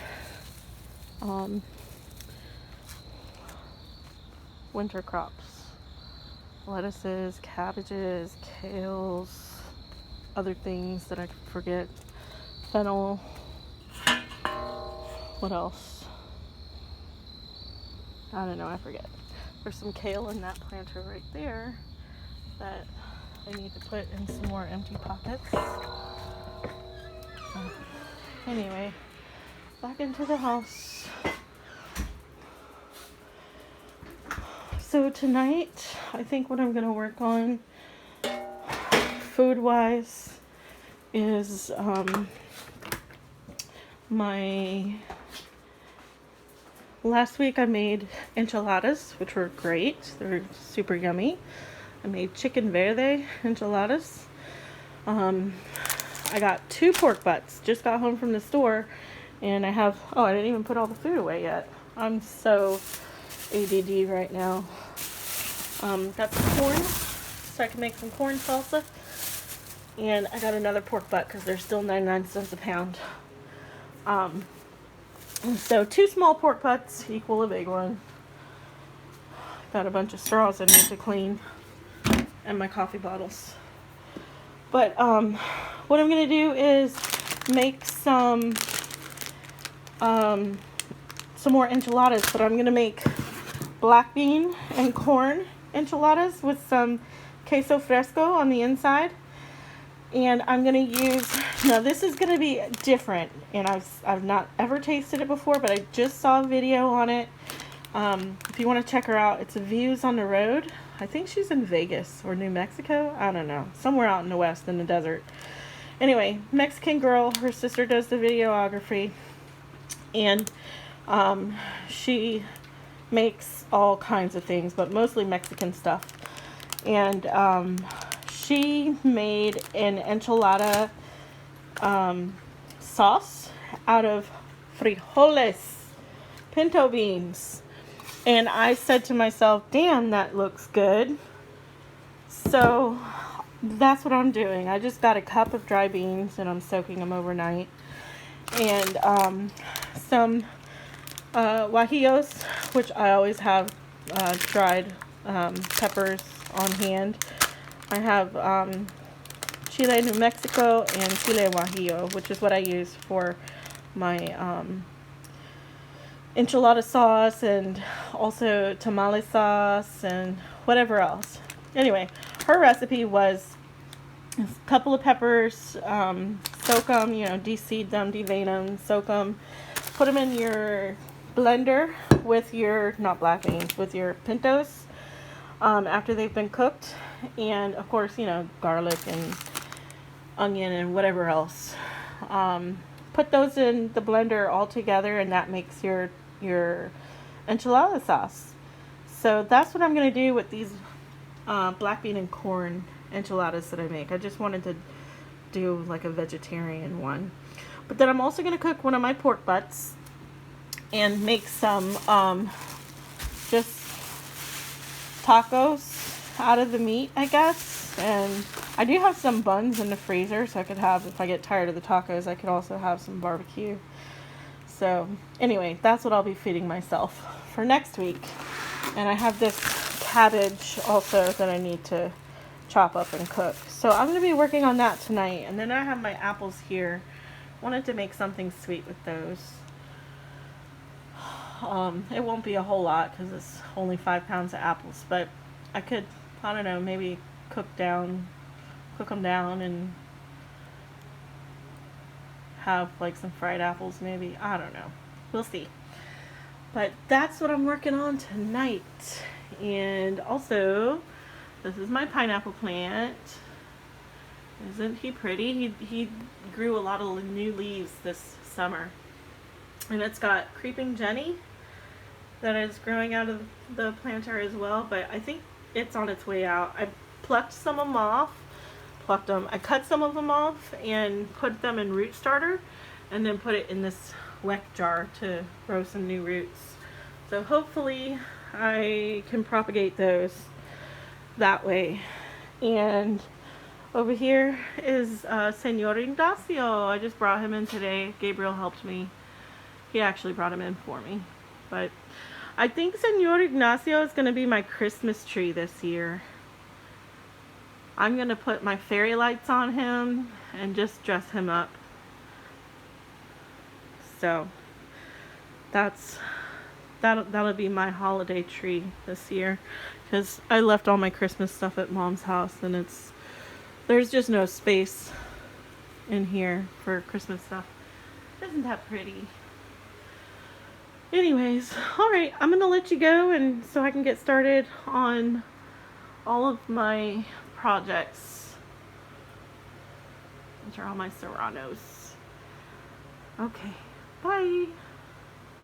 winter crops. Lettuces, cabbages, kales, other things that I forget. Fennel. What else? I don't know, I forget. There's some kale in that planter right there that I need to put in some more empty pockets. Anyway, back into the house. So tonight, I think what I'm going to work on food-wise is my... Last week I made enchiladas, which were great. They're super yummy. I made chicken verde enchiladas. I got 2 pork butts. Just got home from the store, and I have... Oh, I didn't even put all the food away yet. I'm so ADD right now. Got some corn, so I can make some corn salsa. And I got another pork butt because they're still 99 cents a pound. So 2 small pork butts equal a big one. Got a bunch of straws I need to clean, and my coffee bottles. But what I'm gonna do is make some more enchiladas. But I'm gonna make black bean and corn enchiladas with some queso fresco on the inside. And I'm gonna use, now this is gonna be different, and I've not ever tasted it before, but I just saw a video on it. If you want to check her out, it's Views on the Road. I think she's in Vegas or New Mexico. I don't know, somewhere out in the west in the desert. Anyway, Mexican girl. Her sister does the videography, and she makes all kinds of things, but mostly Mexican stuff. And she made an enchilada sauce out of frijoles, pinto beans. And I said to myself, damn, that looks good. So that's what I'm doing. I just got a cup of dry beans and I'm soaking them overnight. And some guajillos, which I always have dried peppers on hand. I have chile New Mexico and chile guajillo, which is what I use for my enchilada sauce, and also tamale sauce and whatever else. Anyway, her recipe was a couple of peppers, soak them, de-seed them, devein them, soak them, put them in your blender with your, not black beans, with your pintos after they've been cooked. And of course, garlic and onion and whatever else. Put those in the blender all together, and that makes your enchilada sauce. So that's what I'm going to do with these black bean and corn enchiladas that I make. I just wanted to do like a vegetarian one. But then I'm also going to cook one of my pork butts and make some just tacos out of the meat, I guess. And I do have some buns in the freezer, so I could have, if I get tired of the tacos, I could also have some barbecue. So anyway, that's what I'll be feeding myself for next week. And I have this cabbage also that I need to chop up and cook. So I'm going to be working on that tonight. And then I have my apples here. Wanted to make something sweet with those. It won't be a whole lot because it's only 5 pounds of apples, but I could, I don't know, maybe cook them down and have like some fried apples maybe. I don't know. We'll see. But that's what I'm working on tonight. And also, this is my pineapple plant. Isn't he pretty? He grew a lot of new leaves this summer. And it's got creeping Jenny that is growing out of the planter as well, but I think it's on its way out. I plucked some of them off. I cut some of them off and put them in root starter, and then put it in this weck jar to grow some new roots. So hopefully I can propagate those that way. And over here is Senor Ignacio. I just brought him in today. Gabriel helped me. He actually brought him in for me. But I think Senor Ignacio is going to be my Christmas tree this year. I'm going to put my fairy lights on him and just dress him up. So that'll be my holiday tree this year, because I left all my Christmas stuff at Mom's house and there's just no space in here for Christmas stuff. Isn't that pretty? Anyways, alright, I'm gonna let you go and so I can get started on all of my projects. These are all my serranos. Okay, bye.